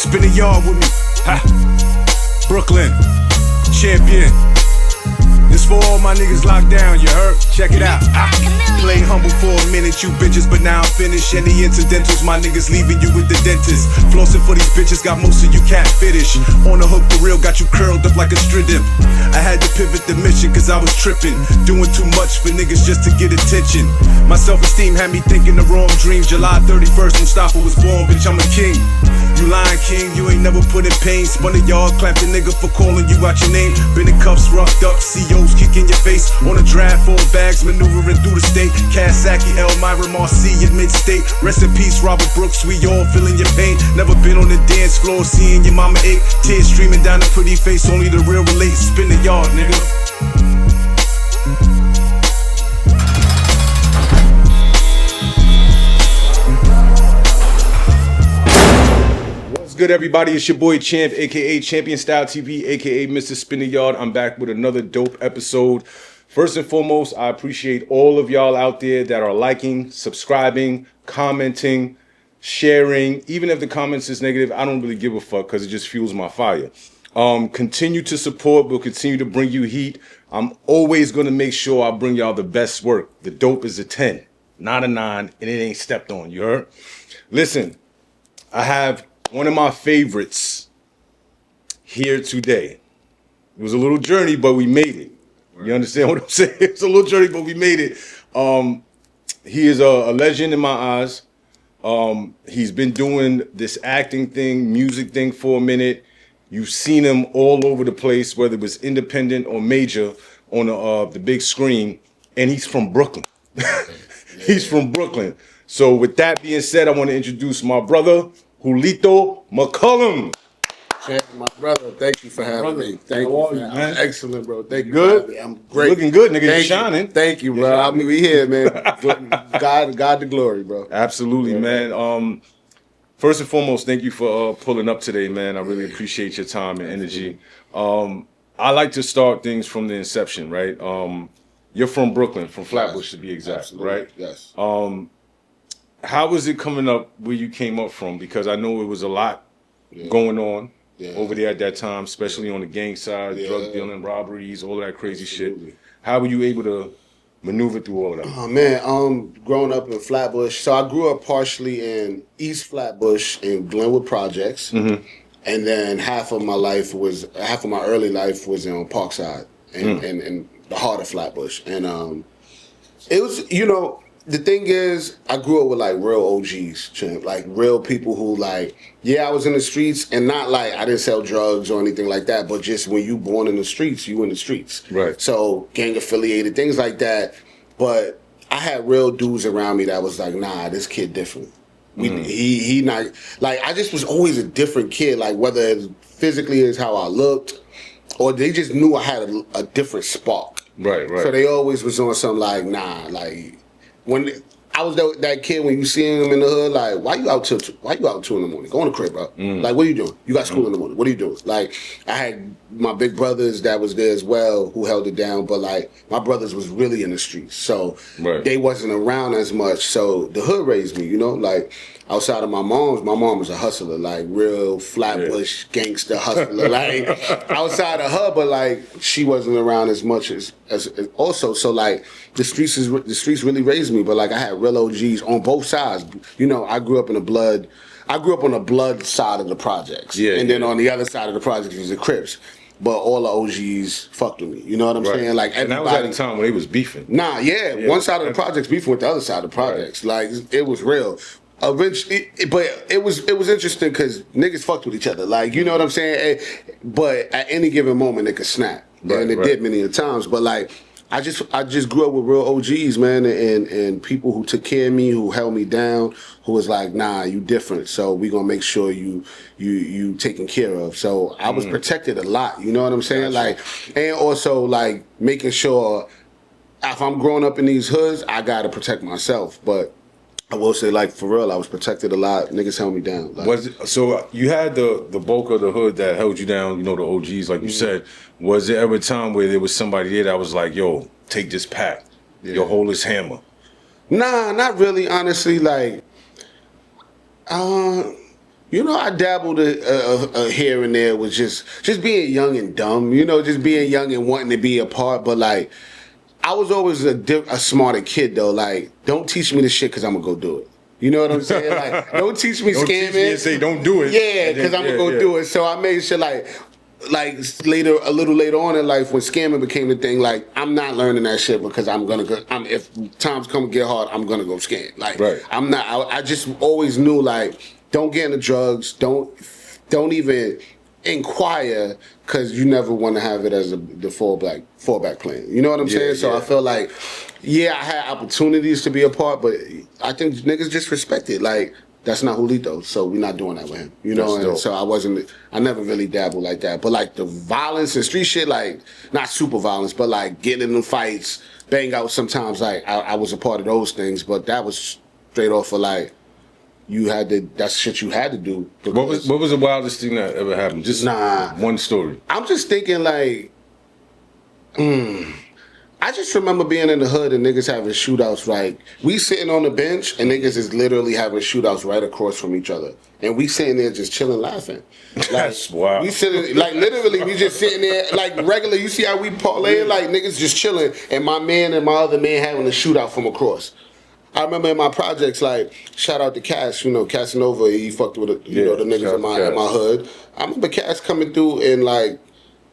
Spin the yard with me. Ha. Brooklyn, champion. This for all my niggas locked down, you heard? Check it out. Play humble for a minute, you bitches, but now I'm finished. Any incidentals, my niggas leaving you with the dentist. Flossing for these bitches, got most of you cat finish. On the hook for real, got you curled up like a strident. I had to pivot the mission, cause I was tripping. Doing too much for niggas just to get attention. My self-esteem had me thinking the wrong dreams. July 31st, Mustafa was born, bitch, I'm a king. You lying king, you ain't never put in pain. Spun a yard, clapped a nigga for calling you out your name. Been in cuffs, roughed up, COs kicking your face. On a drive, full bags, maneuvering through the state. Kawasaki, Elmira, Marcy, mid-state. Rest in peace, Robert Brooks, we all feeling your pain. Never been on the dance floor, seeing your mama ache. Tears streaming down the pretty face, only the real relate. Spin the yard, nigga. What's good, everybody? It's your boy Champ, aka Champion Style TV, aka Mr. Spin the Yard. I'm back with another dope episode. First and foremost, I appreciate all of y'all out there that are liking, subscribing, commenting, sharing. Even if the comments is negative, I don't really give a fuck because it just fuels my fire. Continue to support. We'll continue to bring you heat. I'm always going to make sure I bring y'all the best work. The dope is a 10, not a 9, and it ain't stepped on. You heard? Listen, I have one of my favorites here today. It was a little journey, but we made it. You understand what I'm saying? It's a little journey, but we made it. He is a legend in my eyes. He's been doing this acting thing, music thing for a minute. You've seen him all over the place, whether it was independent or major on the big screen. And he's from Brooklyn. He's from Brooklyn. So with that being said, I want to introduce my brother, Julito McCullum. My brother, thank you for having me. Thank you, man. I'm excellent, bro. Thank you. Good. I'm great. Looking good, nigga. You're shining. Thank you, bro. I mean, we here, man. God the glory, bro. Absolutely, yeah, man. First and foremost, thank you for pulling up today, man. I really appreciate your time and energy. I like to start things from the inception, right? You're from Brooklyn, from Flatbush to be exact, absolutely. Right? Yes. How was it coming up where you came up from? Because I know it was a lot going on. Yeah. Over there at that time, especially on the gang side, drug dealing, robberies, all that crazy shit. How were you able to maneuver through all of that? Oh man, growing up in Flatbush, so I grew up partially in East Flatbush in Glenwood Projects, and then half of my early life was in Parkside and the heart of Flatbush, and it was, you know. The thing is, I grew up with like real OGs, Champ, like real people who like, I was in the streets and not like I didn't sell drugs or anything like that, but just when you born in the streets, you in the streets. Right. So gang affiliated, things like that. But I had real dudes around me that was like, nah, this kid different. He not, like I just was always a different kid, like whether it physically is how I looked or they just knew I had a different spark. Right. So they always was on something like, nah, like, when I was that kid, when you see him in the hood, like, why you out 2 in the morning? Go in the crib, bro. Like, what are you doing? You got school in the morning. What are you doing? Like, I had my big brothers that was there as well who held it down, but like my brothers was really in the streets, so they wasn't around as much. So the hood raised me, you know, like outside of my mom was a hustler, like real Flatbush gangster hustler, like outside of her, but like she wasn't around as much as also. So like the streets really raised me, but like I had real OGs on both sides. You know, I grew up on the blood side of the projects, and then on the other side of the projects was the Crips. But all the OGs fucked with me. You know what I'm saying? Like everybody. And that was at a time when they was beefing. Nah, one side of the projects beefing with the other side of the projects. Like it was real. Eventually, but it was interesting because niggas fucked with each other. Like, you know what I'm saying? But at any given moment, it could snap, and it did many times. But like, I just grew up with real OGs, man, and people who took care of me, who held me down, who was like, nah, you different, so we gonna make sure you taken care of. So I was protected a lot, you know what I'm saying? Like, and also like making sure if I'm growing up in these hoods, I gotta protect myself. But I will say, like, for real, I was protected a lot. Niggas held me down. Like, so you had the bulk of the hood that held you down, you know, the OGs, like you said. Was there ever a time where there was somebody there that was like, yo, take this pack, yo, hold this hammer? Nah, not really, honestly. Like, You know, I dabbled here and there with just being young and dumb. You know, just being young and wanting to be a part. But like, I was always a smarter kid though. Like, don't teach me this shit because I'm gonna go do it. You know what I'm saying? Like, don't teach me Don't scamming. teach me and say don't do it. Yeah, because I'm gonna go do it. So I made sure like a little later on in life when scamming became the thing, like I'm not learning that shit because I'm gonna go. If times come and get hard, I'm gonna go scam. Like right. I'm not. I just always knew like don't get into drugs. Don't even inquire because you never want to have it as the fallback plan. You know what I'm saying? So I feel like I had opportunities to be a part, but I think niggas just respect it. Like. That's not Julito, so we're not doing that with him. You know, and so I never really dabbled like that. But like the violence and street shit, like not super violence, but like getting in the fights, bang out sometimes, like I was a part of those things, but that was straight off of like, that's shit you had to do. What was the wildest thing that ever happened? Just one story. I'm just thinking like, I just remember being in the hood and niggas having shootouts. Like we sitting on the bench and niggas is literally having shootouts right across from each other, and we sitting there just chilling, laughing. Like, that's wild. We sitting like literally, we just sitting there like regular. You see how we parlay like niggas just chilling, and my man and my other man having a shootout from across. I remember in my projects, like shout out to Cass, you know, Casanova. He fucked with the niggas in my hood. I remember Cass coming through and like.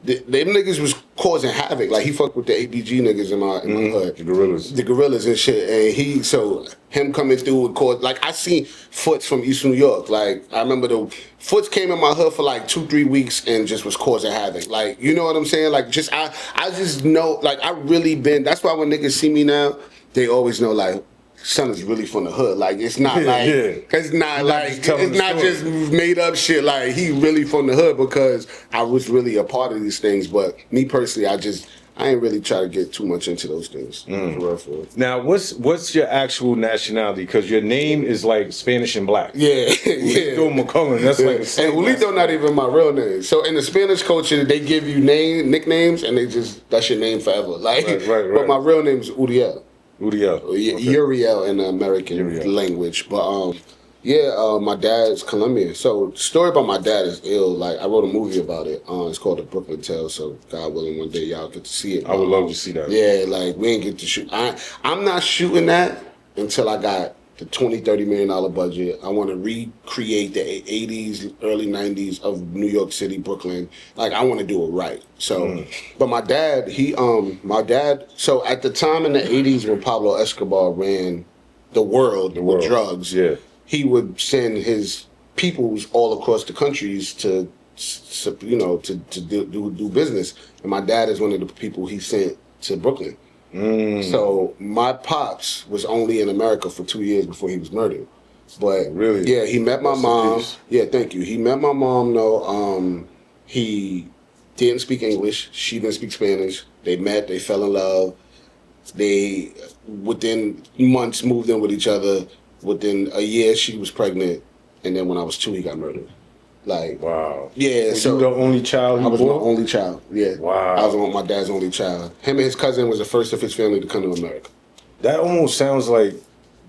Them niggas was causing havoc. Like he fucked with the ABG niggas in my hood, the gorillas and shit. And him coming through and cause like I seen Foots from East New York. Like I remember the Foots came in my hood for like 2-3 weeks and just was causing havoc. Like you know what I'm saying? Like just I just know like I really been. That's why when niggas see me now, they always know like. Son is really from the hood. Like it's not like it's not like it's not just made up shit. Like he really from the hood because I was really a part of these things. But me personally, I ain't really try to get too much into those things. For now, what's your actual nationality? Because your name is like Spanish and black. Yeah, Julito McCullum. That's like a and Julito not even my real name. So in the Spanish culture, they give you nicknames, and that's your name forever. Like, right. But my real name is Uriel. Uriel in the American language, but my dad's Colombian. So the story about my dad is ill. Like I wrote a movie about it. It's called The Brooklyn Tale. So God willing, one day y'all get to see it. I would love to see that. Yeah, like we ain't get to shoot. I'm not shooting that until I got the $20-30 million budget. I want to recreate the 80s, early 90s of New York City, Brooklyn. Like I want to do it right. So, but my dad, so at the time in the 80s when Pablo Escobar ran the world with drugs, he would send his peoples all across the countries to do business. And my dad is one of the people he sent to Brooklyn. So my pops was only in America for 2 years before he was murdered. But really, he met my mom. Yeah, thank you. He met my mom though. He didn't speak English. She didn't speak Spanish. They met. They fell in love. They within months moved in with each other. Within a year, she was pregnant, and then when I was 2, he got murdered. Like wow. Yeah. Was you the only child? I was my only child. Yeah. Wow. I was my dad's only child. Him and his cousin was the first of his family to come to America. That almost sounds like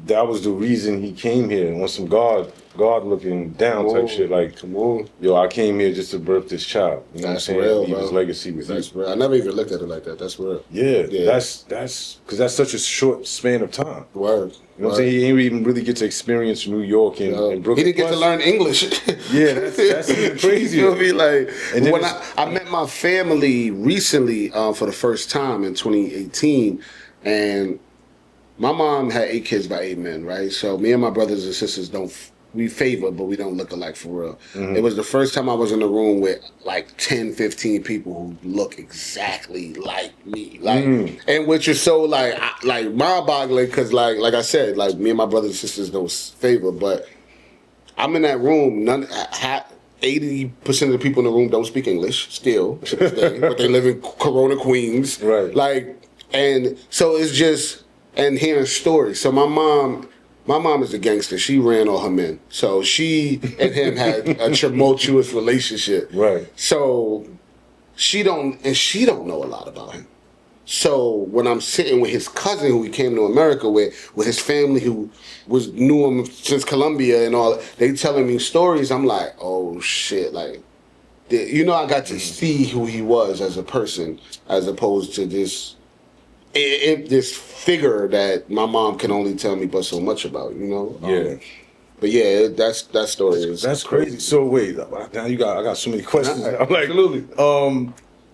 that was the reason he came here on some God looking down type shit. Like, come on, yo, I came here just to birth this child. You know that's what I'm saying? real, leave bro. his legacy with That's you. real. I never even looked at it like that. That's real. Yeah. That's because that's such a short span of time. Word. You know what I'm saying? He didn't even really get to experience New York and Brooklyn. He didn't get to learn English. Yeah, that's even crazy. You feel me? Like and when I met my family recently for the first time in 2018, and my mom had 8 kids by 8 men, right? So me and my brothers and sisters we favor, but we don't look alike for real. It was the first time I was in a room with like 10, 15 people who look exactly like me. Like, and which is so like mind-boggling because like I said, like me and my brothers and sisters don't favor, but I'm in that room, 80% of the people in the room don't speak English still, to this day, but they live in Corona, Queens. Right. Like, and so it's just, and hearing stories. So my mom is a gangster. She ran all her men. So she and him had a tumultuous relationship. Right. So she don't know a lot about him. So when I'm sitting with his cousin who he came to America with his family who knew him since Colombia and all, they telling me stories. I'm like, oh shit, like, I got to see who he was as a person, as opposed to this figure that my mom can only tell me but so much about, Yeah. But yeah, that story is That's crazy. So wait, now I got so many questions. I'm like, absolutely.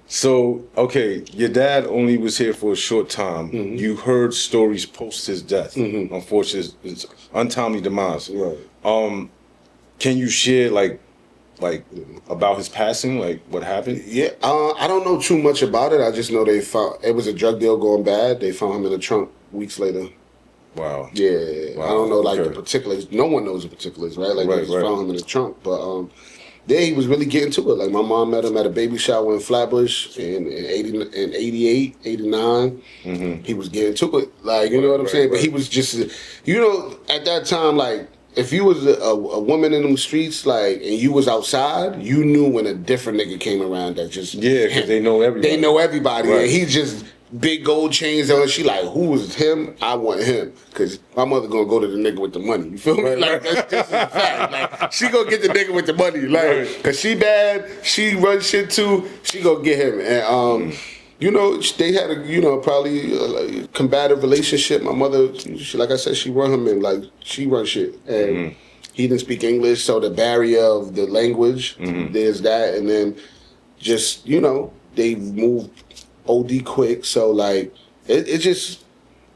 So okay, your dad only was here for a short time. Mm-hmm. You heard stories post his death. Unfortunately, it's untimely demise. Right. Can you share like about his passing, like what happened? Yeah, I don't know too much about it. I just know they found it was a drug deal going bad. They found him in the trunk weeks later. Wow. Yeah, Wow. I don't know like Okay. the particulars. No one knows the particulars, right? Like Right, they just right. found him in the trunk, but yeah, he was really getting to it. Like my mom met him at a baby shower in Flatbush in 88, 89. He was getting to it. Like, you know what I'm saying? But he was just, at that time, like, if you was a woman in them streets, like, and you was outside, you knew when a different nigga came around that just... Yeah, because they know everybody. They know everybody. Right. And he just... Big gold chains on. She like, who was him? I want him. Because my mother gonna go to the nigga with the money. You feel me? Right, Like, right. that's just a fact. Like, she gonna get the nigga with the money. Like, Right. because she bad, she run shit too, she gonna get him. And, they had a, probably a combative relationship. My mother, like I said, she run him in, like, she run shit. And he didn't speak English, so the barrier of the language, there's that. And then just, they moved OD quick, so like it just.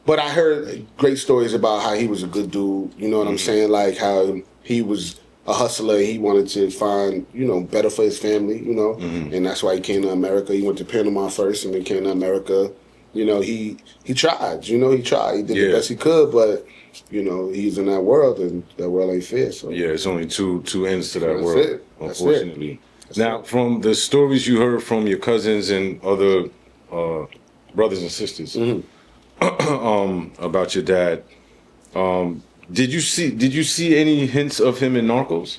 But I heard great stories about how he was a good dude. You know what I'm saying? Like how he was a hustler. He wanted to find better for his family. And that's why he came to America. He went to Panama first, and then came to America. He tried. He tried. He did the best he could, but he's in that world, and that world ain't fair. So Yeah, it's only two ends to that That's world, it. That's unfortunately. That's Now, it. from the stories you heard from your cousins and other brothers and sisters about your dad, did you see any hints of him in Narcos?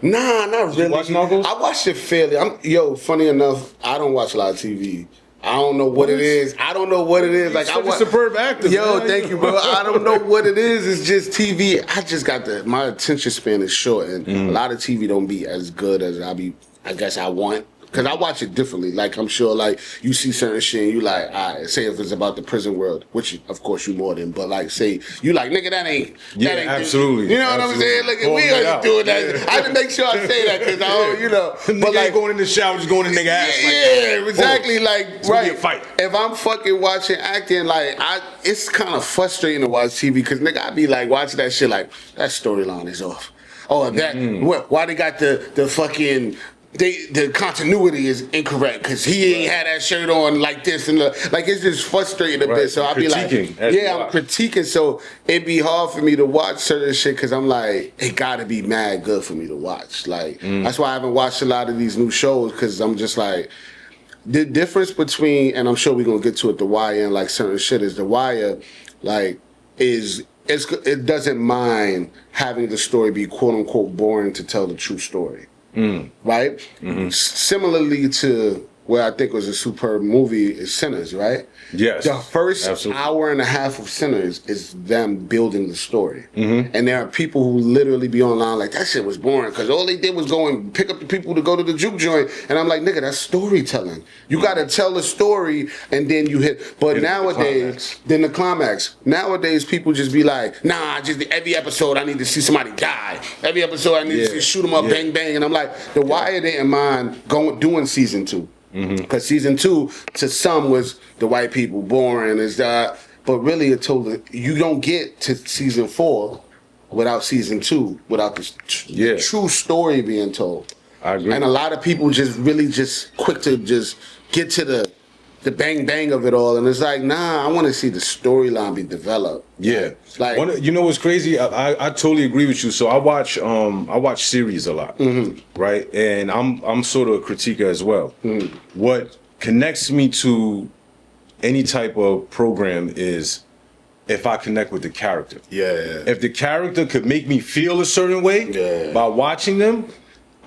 Nah, not really. you watch Narcos? I watched it fairly. Funny enough, I don't watch a lot of TV. I don't know what it is. I don't know what it is. Like, I Such a superb actor. Yo, man. thank you, bro. I don't know what it is. It's just TV. I just got my attention span is short, and a lot of TV don't be as good as I guess I want. Because I watch it differently. Like, I'm sure, like, you see certain shit and you like, all right, say if it's about the prison world, which, of course, you more than, but, like, say, you like, nigga, that ain't absolutely. You know what I'm saying? Like, Calling we it ain't out. doing that. Yeah. I had to make sure I say that because Nigga But, like, ain't going in the shower, just going in nigga ass. Like, yeah, exactly. Like, It's gonna be right. a fight. If I'm fucking watching acting, like, it's kind of frustrating to watch TV because, nigga, I be like watching that shit like, that storyline is off. Oh, why they got the fucking... the continuity is incorrect because he ain't had that shirt on like this and like it's just frustrating a bit. So I'll be like, I'm critiquing. So it'd be hard for me to watch certain shit because I'm like, it gotta be mad good for me to watch. Like that's why I haven't watched a lot of these new shows because I'm just like, the difference between, and I'm sure we're gonna get to it, The Wire and like certain shit is The Wire, like it doesn't mind having the story be quote unquote boring to tell the true story. Right? Similarly to where I think was a superb movie is Sinners, right? Yes. The first absolutely. hour and a half of Sinners is them building the story. And there are people who literally be online like, that shit was boring because all they did was go and pick up the people to go to the juke joint. And I'm like, nigga, that's storytelling. You got to tell a story and then you hit. But nowadays, then the climax. Nowadays, people just be like, nah, just every episode I need to see somebody die. Every episode I need to see shoot them up, bang, bang. And I'm like, The Wire didn't mind doing season 2. Because season 2 to some was the white people boring is that, but really it told you don't get to season 4 without season 2 without the true story being told. I agree. And a lot of people just really just quick to just get to the bang bang of it all, and it's like, nah, I want to see the storyline be developed. Yeah, like you know what's crazy? I totally agree with you. So I watch series a lot, right? And I'm sort of a critiquer as well. What connects me to any type of program is if I connect with the character. Yeah. If the character could make me feel a certain way by watching them,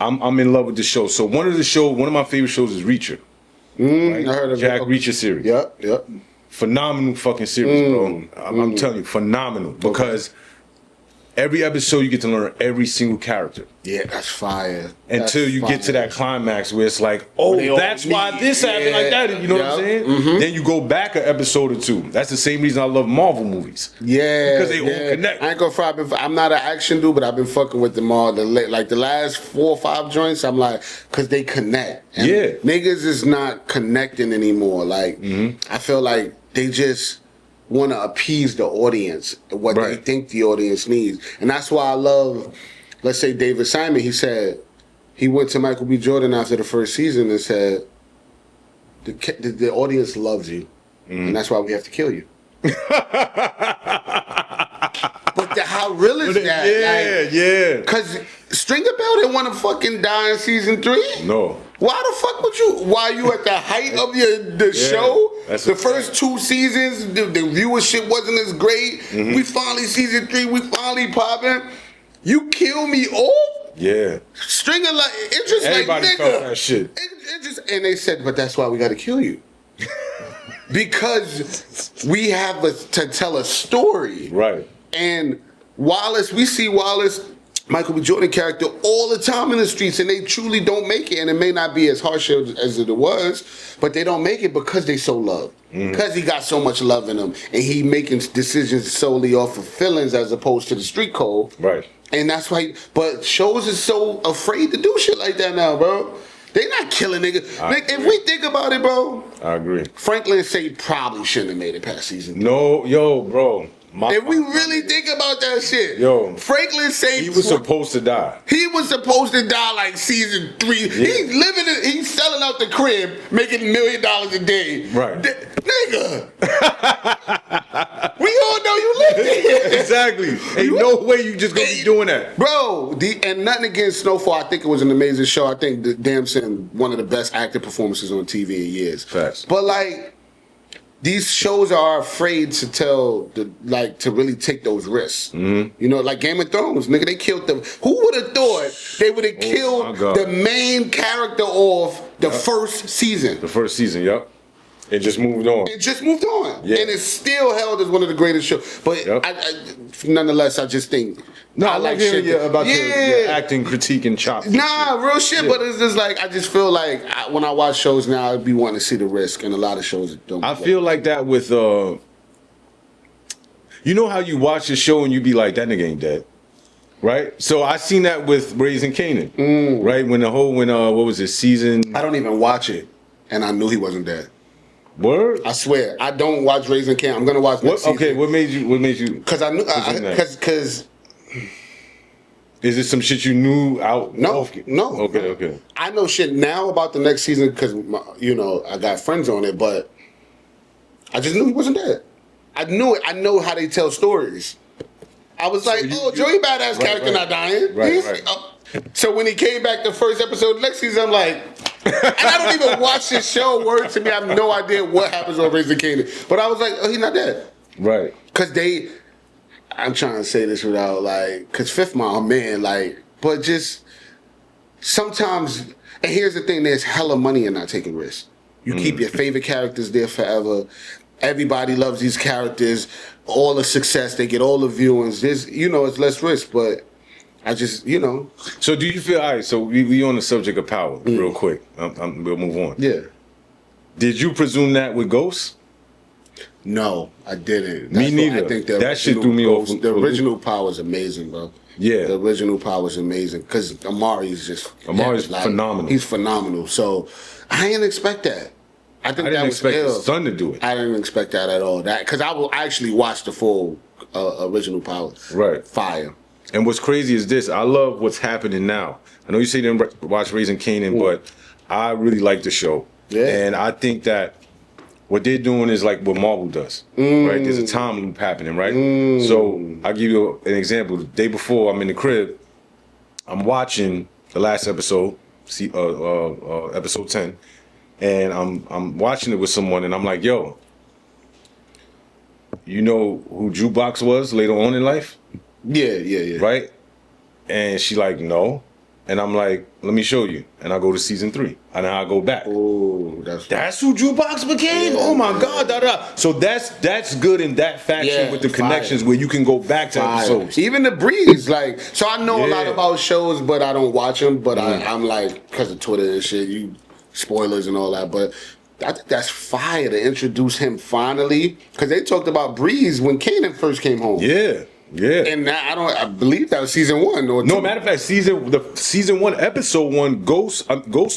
I'm in love with the show. So one of my favorite shows is Reacher. Right? I heard of Jack it. Reacher series. Yep. Phenomenal fucking series, bro. I'm telling you, phenomenal. Because every episode you get to learn every single character. Yeah, that's fire. Until you get to that climax where it's like, oh, When they all that's why meet. this happened like that. You know what I'm saying? Then you go back an episode or two. That's the same reason I love Marvel movies. Yeah, Because they all connect. I ain't gonna front. I'm not an action dude, but I've been fucking with them all. Like the last 4 or 5 joints, I'm like, because they connect. And niggas is not connecting anymore. Like, I feel like they just want to appease the audience, what they think the audience needs. And that's why I love, let's say David Simon, he said, he went to Michael B. Jordan after the first season and said, the audience loves you, and that's why we have to kill you. But how real is that? Yeah. Because Stringer Bell didn't want to fucking die in season 3. No. Why the fuck would you? While you at the height of the show, the first 2 seasons, the viewership wasn't as great. We finally season 3, we finally popping. You kill me off? Yeah. Stringer like it's just everybody like nigga. felt that shit. It just and they said, but that's why we got to kill you. Because we have to tell a story. Right. And Wallace, we see Wallace, Michael B. Jordan character all the time in the streets, and they truly don't make it. And it may not be as harsh as it was, but they don't make it because they so loved. Because he got so much love in him, and he making decisions solely off of feelings as opposed to the street code. Right. And that's why. But shows is so afraid to do shit like that now, bro. They not killing niggas. If we think about it, bro. I agree. Franklin Say probably shouldn't have made it past season 3. No, yo, bro. If we really think about that shit, yo, Franklin Say he was supposed to die. He was supposed to die like season 3. Yeah. He's living it. He's selling out the crib, making $1 million a day. Right, nigga. We all know you live there. Exactly. Ain't no way you just gonna be doing that, bro. And nothing against Snowfall. I think it was an amazing show. I think Damson, one of the best acting performances on TV in years. Facts. But like, these shows are afraid to to really take those risks. You know, like Game of Thrones, nigga, they killed them. Who would have thought they would have killed the main character off the first season? The first season, yep. It just moved on. It just moved on. Yeah. And it's still held as one of the greatest shows. But nonetheless, I just think... No, I like hearing about your acting critique and chops. Nah, real shit, but it's just like, I just feel like when I watch shows now, I'd be wanting to see the risk, and a lot of shows don't. I feel like that with, you know how you watch a show and you be like, that nigga ain't dead. Right? So I seen that with Raising Kanan. Right? When what was it, season... I don't even watch it, and I knew he wasn't dead. Word? I swear, I don't watch Raising Kanan. I'm gonna watch next season. Okay, what made you? Because I knew, because. Is it some shit you knew out? No. Okay. I know shit now about the next season because I got friends on it, but I just knew he wasn't dead. I knew it. I know how they tell stories. I was like, Joey Badass character not dying. Right. So when he came back the first episode, next season, I'm like, and I don't even watch this show. Word to me, I have no idea what happens on Raising Kanan. But I was like, he's not dead. Right. Because I'm trying to say this without because Fifth Mile, man, but just sometimes, and here's the thing, there's hella money in not taking risks. You keep your favorite characters there forever. Everybody loves these characters. All the success, they get all the viewings. There's, it's less risk, but I just, So do you feel, all right, so we on the subject of power real quick. We'll move on. Yeah. Did you presume that with Ghost? No, I didn't. Me neither. I think that shit threw me off. The original power is amazing, bro. Yeah. The original power is amazing because Amari's phenomenal. He's phenomenal. So I didn't expect that. I didn't expect his son to do it. I didn't expect that at all. Because I will actually watch the full original power. Right. Fire. And what's crazy is this. I love what's happening now. I know you say you didn't watch Raising Kanan, but I really like the show. Yeah. And I think that what they're doing is like what Marvel does, right? There's a time loop happening, right? So I'll give you an example. The day before I'm in the crib, I'm watching the last episode, episode 10, and I'm watching it with someone, and I'm like, yo, you know who Jukebox was later on in life? Yeah. Right? And she like, no. And I'm like, let me show you. And I go to season 3. And then I go back. Oh, that's who Jukebox became? Yeah, oh my God. Da, da. So that's good in that faction with the connections where you can go back to episodes. Even the Breeze, like, so I know a lot about shows, but I don't watch them. But I'm like, because of Twitter and shit, you spoilers and all that. But I think that's fire to introduce him finally. Because they talked about Breeze when Kanan first came home. Yeah. Yeah, and I believe that was season 1 or 2. No, matter of fact, season 1, episode 1, Ghost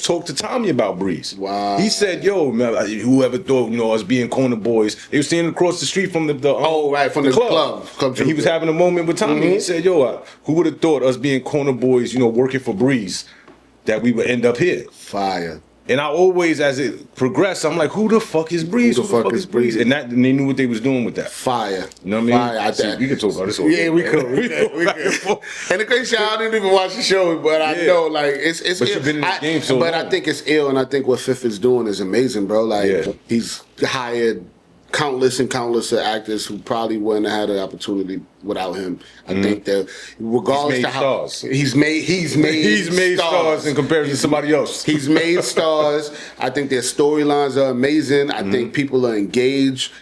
talked to Tommy about Breeze. Wow. He said, "Yo, man, whoever thought us being corner boys?" They were standing across the street from the from the club. And he was having a moment with Tommy. He said, "Yo, who would have thought us being corner boys, working for Breeze, that we would end up here?" Fire. And I always, as it progressed, I'm like, who the fuck is Breeze? Who the fuck is Breeze? And they knew what they was doing with that. Fire. You know what I mean? Fire. We could talk about this. Yeah, we could. And the crazy shit, I didn't even watch the show, but I know, like, it's but ill. You've been in this game so long. I think it's ill, and I think what Fifth is doing is amazing, bro. Like, he's hired countless actors who probably wouldn't have had an opportunity without him. I think that regardless of how he's made stars in comparison to somebody else. He's made stars. I think their storylines are amazing. I think people are engaged.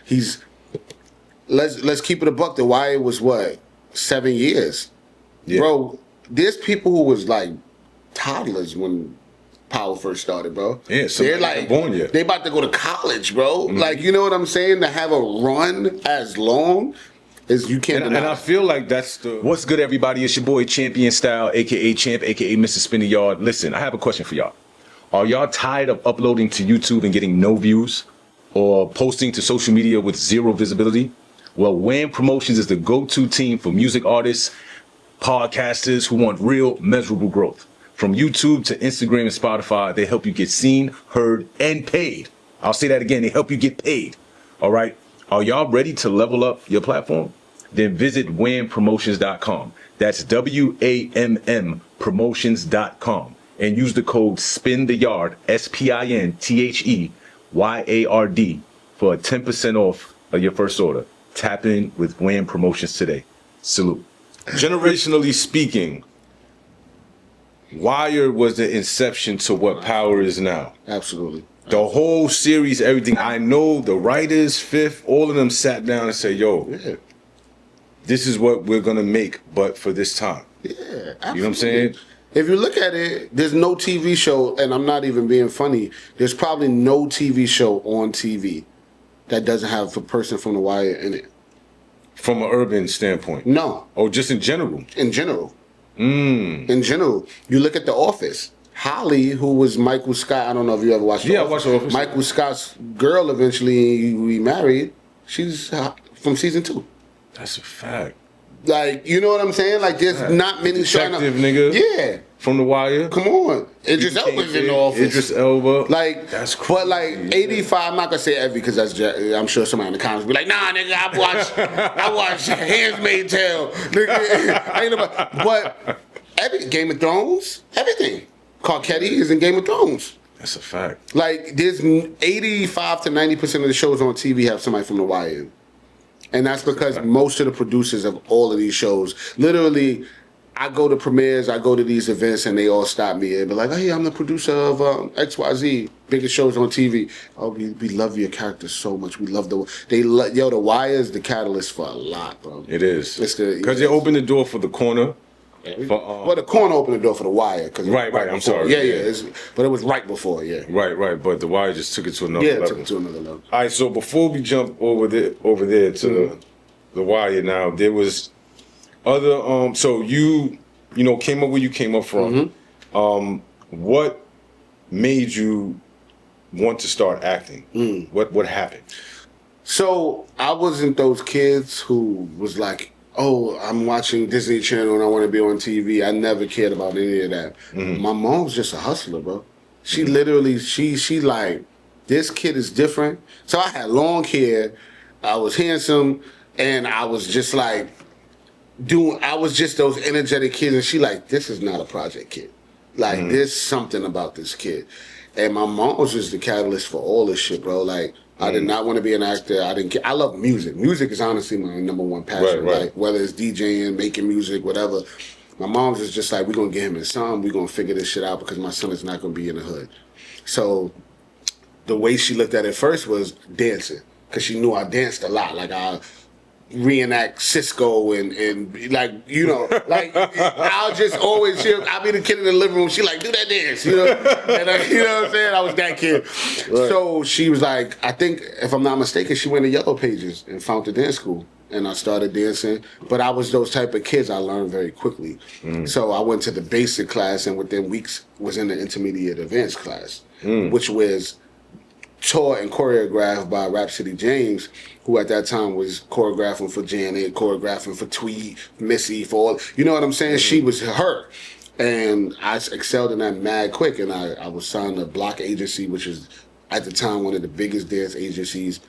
Let's keep it a buck. The Wire was 7 years, bro. There's people who was like toddlers when Power first started, bro. Yeah, they're like born yet. They about to go to college, bro. Like, you know what I'm saying? To have a run as long as you can't. And I feel like that's the. What's good, everybody? It's your boy Champion Style, aka Champ, aka Mr. Spinny Yard. Listen, I have a question for y'all. Are y'all tired of uploading to YouTube and getting no views, or posting to social media with 0 visibility? Well, Wham Promotions is the go-to team for music artists, podcasters who want real, measurable growth. From YouTube to Instagram and Spotify, they help you get seen, heard, and paid. I'll say that again. They help you get paid. All right. Are y'all ready to level up your platform? Then visit whampromotions.com. That's WAMM promotions.com. And use the code SPINTHEYARD, SPINTHEYARD, for a 10% off of your first order. Tap in with Wham Promotions today. Salute. Generationally speaking, Wire was the inception to what Power is now. Absolutely. The whole series, everything. I know the writers, Fifth, all of them sat down and said, yo, this is what we're going to make, but for this time. Yeah, absolutely. You know what I'm saying? If you look at it, there's no TV show, and I'm not even being funny, there's probably no TV show on TV that doesn't have a person from The Wire in it. From an urban standpoint? No. Oh, just in general? In general. In general, you look at The Office. Holly, who was Michael Scott, I don't know if you ever watched The Office. I watched The Office. Michael Scott's girl eventually remarried. She's from season 2. That's a fact. Like, you know what I'm saying? Like, there's not many shows. Detective, nigga. Yeah. From The Wire. Come on. Idris Elba's in The Office. Idris Elba. Like, that's crazy. But like 85, I'm not gonna say every because that's I'm sure somebody in the comments will be like, nah, nigga, I watch Handmaid's Tale. Nigga, I ain't about, but every Game of Thrones, everything. Carcetti is in Game of Thrones. That's a fact. Like, there's 85 to 90% of the shows on TV have somebody from The Wire in. And that's because most of the producers of all of these shows, literally, I go to premieres, I go to these events, and they all stop me and be like, "Hey, I'm the producer of XYZ, biggest shows on TV. Oh, we love your characters so much. We love The Wire is the catalyst for a lot, bro. It is. Because they opened the door for The Corner. Well, The Corner opened the door for The Wire. Right, I'm sorry. Yeah. But it was right before, Right. But The Wire just took it to another level. Yeah, took it to another level. All right, so before we jump over there to The Wire now, there was other so you came up where you came up from. What made you want to start acting? What happened? So I wasn't those kids who was like, oh, I'm watching Disney Channel and I want to be on TV. I never cared about any of that. My mom was just a hustler, bro. She literally, she like, this kid is different. So I had long hair, I was handsome, and I was just like, I was just those energetic kids, and she like, this is not a project kid. Like, there's something about this kid. And my mom was just the catalyst for all this shit, bro. Like, I did not want to be an actor. I love music. Music is honestly my number one passion. Right. Like, whether it's DJing, making music, whatever. My mom was just like, we're going to get him in some. We're going to figure this shit out because my son is not going to be in the hood. So the way she looked at it first was dancing. Because she knew I danced a lot. Like, I reenact Cisco and like, you know, like, I'll just always, I'll be the kid in the living room. She like, do that dance, you know? And you know what I'm saying? I was that kid. Right. So she was like, I think, if I'm not mistaken, she went to Yellow Pages and found the dance school. And I started dancing. But I was those type of kids I learned very quickly. So I went to the basic class and within weeks was in the intermediate advanced class, which was taught and choreographed by Rhapsody James, who at that time was choreographing for Janet, choreographing for Tweet, Missy, for all, you know what I'm saying? She was her. And I excelled in that mad quick, and I was signed to Block Agency, which was at the time one of the biggest dance agencies,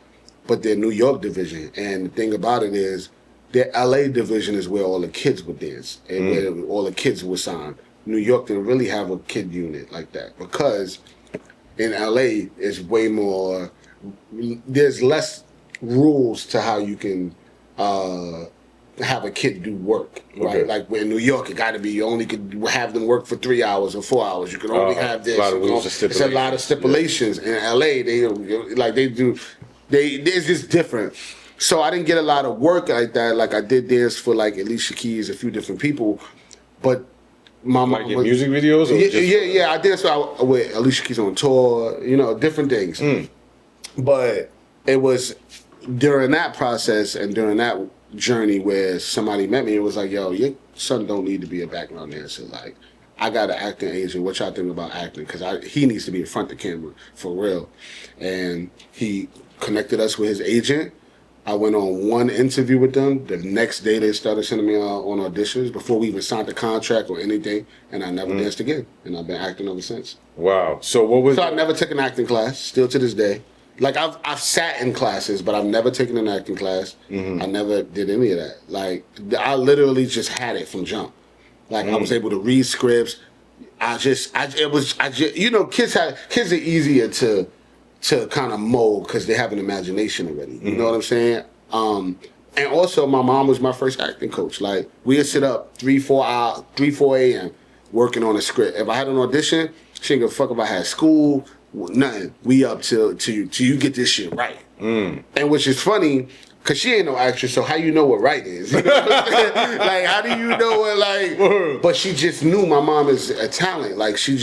but their New York division. And the thing about it is, their LA division is where all the kids would dance, and where all the kids were signed. New York didn't really have a kid unit like that, because in LA, it's way more, there's less rules to how you can have a kid do work, right? Okay. Like in New York, it got to be, you only could have them work for 3 hours or 4 hours. You can only have this. It's a lot of stipulations. Yeah. In LA, it's just different. So I didn't get a lot of work like that. Like I did dance for like Alicia Keys, a few different people, but my mom in music videos? Or yeah. I did so with Alicia Keys on tour, you know, different things. But it was during that process and during that journey where somebody met me, it was like, yo, your son don't need to be a background dancer. Like, I got an acting agent. What y'all think about acting? Because he needs to be in front of the camera, for real. And he connected us with his agent. I went on one interview with them. The next day, they started sending me on auditions before we even signed the contract or anything. And I never danced again. And I've been acting ever since. Wow. So what was? So I never took an acting class. Still to this day. Like I've sat in classes, but I've never taken an acting class. I never did any of that. Like I literally just had it from jump. Like I was able to read scripts. You know, kids are easier to kind of mold because they have an imagination already. You know what I'm saying? And also, my mom was my first acting coach. Like, we'd sit up 4 a.m. working on a script. If I had an audition, she didn't give a fuck if I had school, nothing. We up till you get this shit right. And which is funny, because she ain't no actress, so how you know what right is? You know what I'm saying? Like, how do you know what, like... But she just knew my mom is a talent. Like, she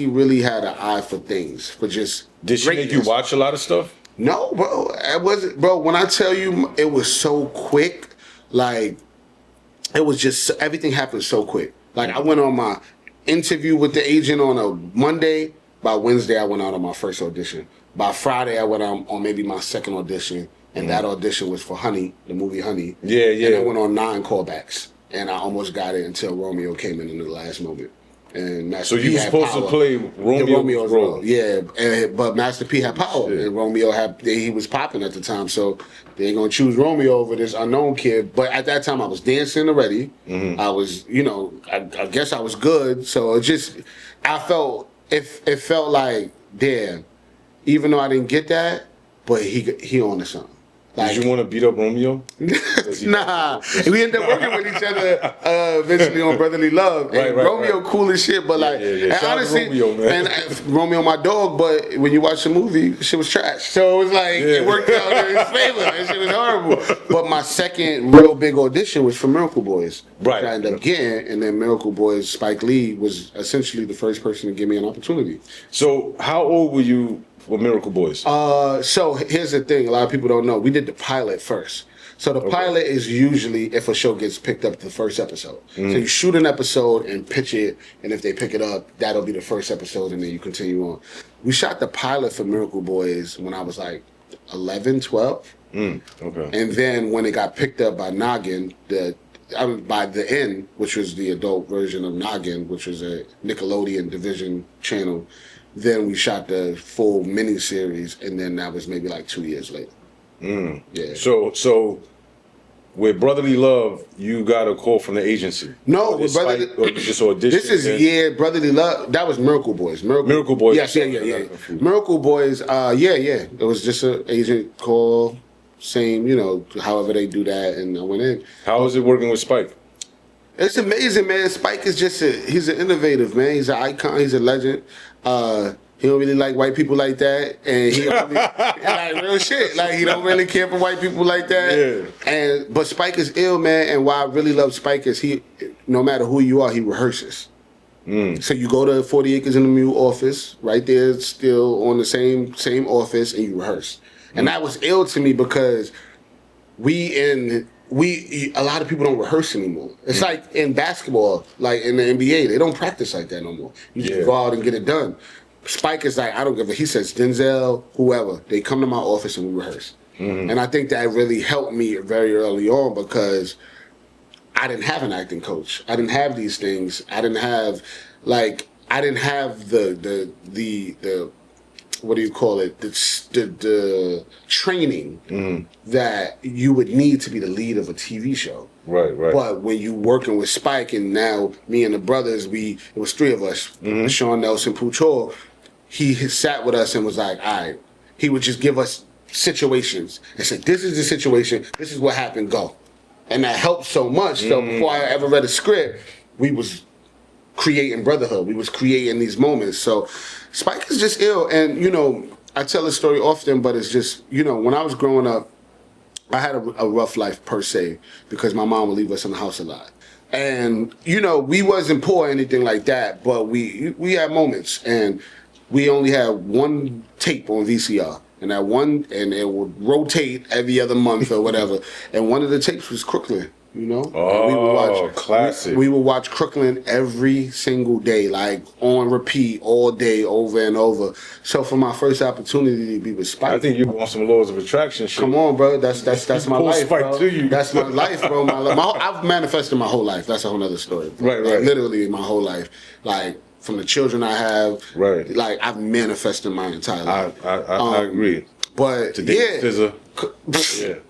really had an eye for things, for just Did she greatness. make you watch a lot of stuff? No, bro. It wasn't, bro. When I tell you, it was so quick. Like, it was just everything happened so quick. Like, I went on my interview with the agent on a Monday. By Wednesday, I went out on my first audition. By Friday, I went on maybe my second audition, and that audition was for Honey, the movie Honey. Yeah. And I went on 9 callbacks, and I almost got it until Romeo came in the last moment. And Master so you were supposed to play Romeo's role. Yeah, but Master P had power, and Romeo he was popping at the time, so they ain't gonna choose Romeo over this unknown kid. But at that time, I was dancing already. I was, you know, I guess I was good. So it felt like, damn, even though I didn't get that, but he on to something. Like, did you want to beat up Romeo? Nah, we ended up working with each other eventually on Brotherly Love. And Romeo cool as shit, but and honestly, Romeo, man. And Romeo my dog. But when you watch the movie, shit was trash. So it was like it worked out in his favor. That shit was horrible. But my second real big audition was for Miracle Boys, which I ended up getting. And then Miracle Boys, Spike Lee was essentially the first person to give me an opportunity. So how old were you for Miracle Boys? So here's the thing, a lot of people don't know. We did the pilot first. So the pilot is usually if a show gets picked up the first episode. So you shoot an episode and pitch it, and if they pick it up, that'll be the first episode, and then you continue on. We shot the pilot for Miracle Boys when I was like 11, 12. Okay. And then when it got picked up by Noggin, by the End, which was the adult version of Noggin, which was a Nickelodeon division channel, then we shot the full miniseries, and then that was maybe like 2 years later. Yeah. So with Brotherly Love, you got a call from the agency. No, with Brotherly just audition. This is Brotherly Love. That was Miracle Boys. Miracle Boys. Yes, yeah. Miracle Boys. Yeah. It was just an agent call, same, you know, however they do that, and I went in. How was it working with Spike? It's amazing, man. Spike is just he's an innovative, man. He's an icon. He's a legend. He don't really like white people like that, and he don't really, like real shit. Like he don't really care for white people like that. Yeah. But Spike is ill, man. And why I really love Spike is he, no matter who you are, he rehearses. So you go to 40 Acres in the Mule office, right there, still on the same office, and you rehearse. And that was ill to me because a lot of people don't rehearse anymore. It's like in basketball, like in the NBA, they don't practice like that no more. You just go out and get it done. Spike is like, I don't give a, he says, Denzel, whoever, they come to my office and we rehearse. And I think that really helped me very early on because I didn't have an acting coach. I didn't have these things. I didn't have the what do you call it? The training that you would need to be the lead of a TV show. Right. But when you working with Spike, and now me and the brothers, it was three of us, Sean Nelson, Puchol, he sat with us and was like, all right, he would just give us situations and say, this is the situation, this is what happened, go. And that helped so much. So before I ever read a script, we was creating brotherhood. We was creating these moments. So Spike is just ill. And, you know, I tell this story often, but it's just, you know, when I was growing up, I had a rough life per se because my mom would leave us in the house a lot. And, you know, we wasn't poor or anything like that, but we had moments. And we only had one tape on VCR. And it would rotate every other month or whatever. And one of the tapes was Crooklyn, you know? Oh, classic. We would watch Crooklyn every single day, like on repeat all day, over and over. So for my first opportunity to be with Spike, I think you want some laws of attraction shit. Come on, bro. That's my life, bro. To you. That's my life, bro. I've manifested my whole life. That's a whole other story, bro. Right. Like, literally my whole life. Like, from the children I have, like, I've manifested my entire life. I agree. But, today, yeah. But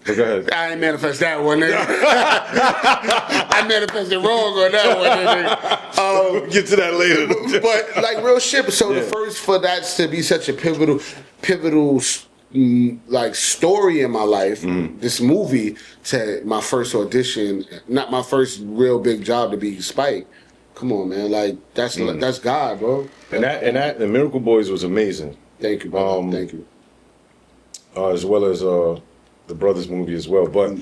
go ahead. I ain't manifest that one, nigga. I manifested wrong on that one, nigga. We'll get to that later. But, like, real shit. So the first, for that to be such a pivotal like story in my life, this movie, to my first audition, not my first real big job to be Spike. Come on, man. Like, that's God, bro. And the Miracle Boys was amazing. Thank you, bro. Thank you. As well as the Brothers movie as well. But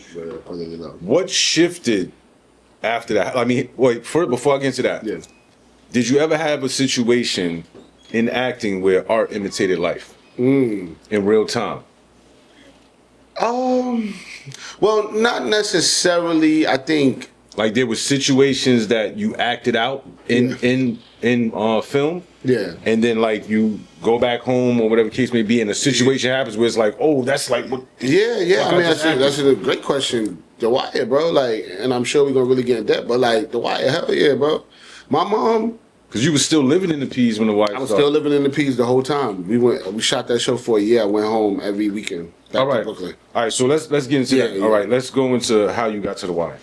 what shifted after that? I mean, wait, before I get into that, did you ever have a situation in acting where art imitated life in real time? Well, not necessarily. I think like there were situations that you acted out in film. Yeah. And then like you go back home or whatever case may be, and a situation happens where it's like, oh, that's like what. Yeah. I mean, that's a great question. The Wire, bro. Like, and I'm sure we're gonna really get in depth, but like The Wire, hell yeah, bro. My mom. Because you were still living in the P's when The Wire started. I was still living in the P's the whole time. We shot that show for a year. I went home every weekend back to Brooklyn. All right, so let's get into that. Yeah. All right, let's go into how you got to The Wire.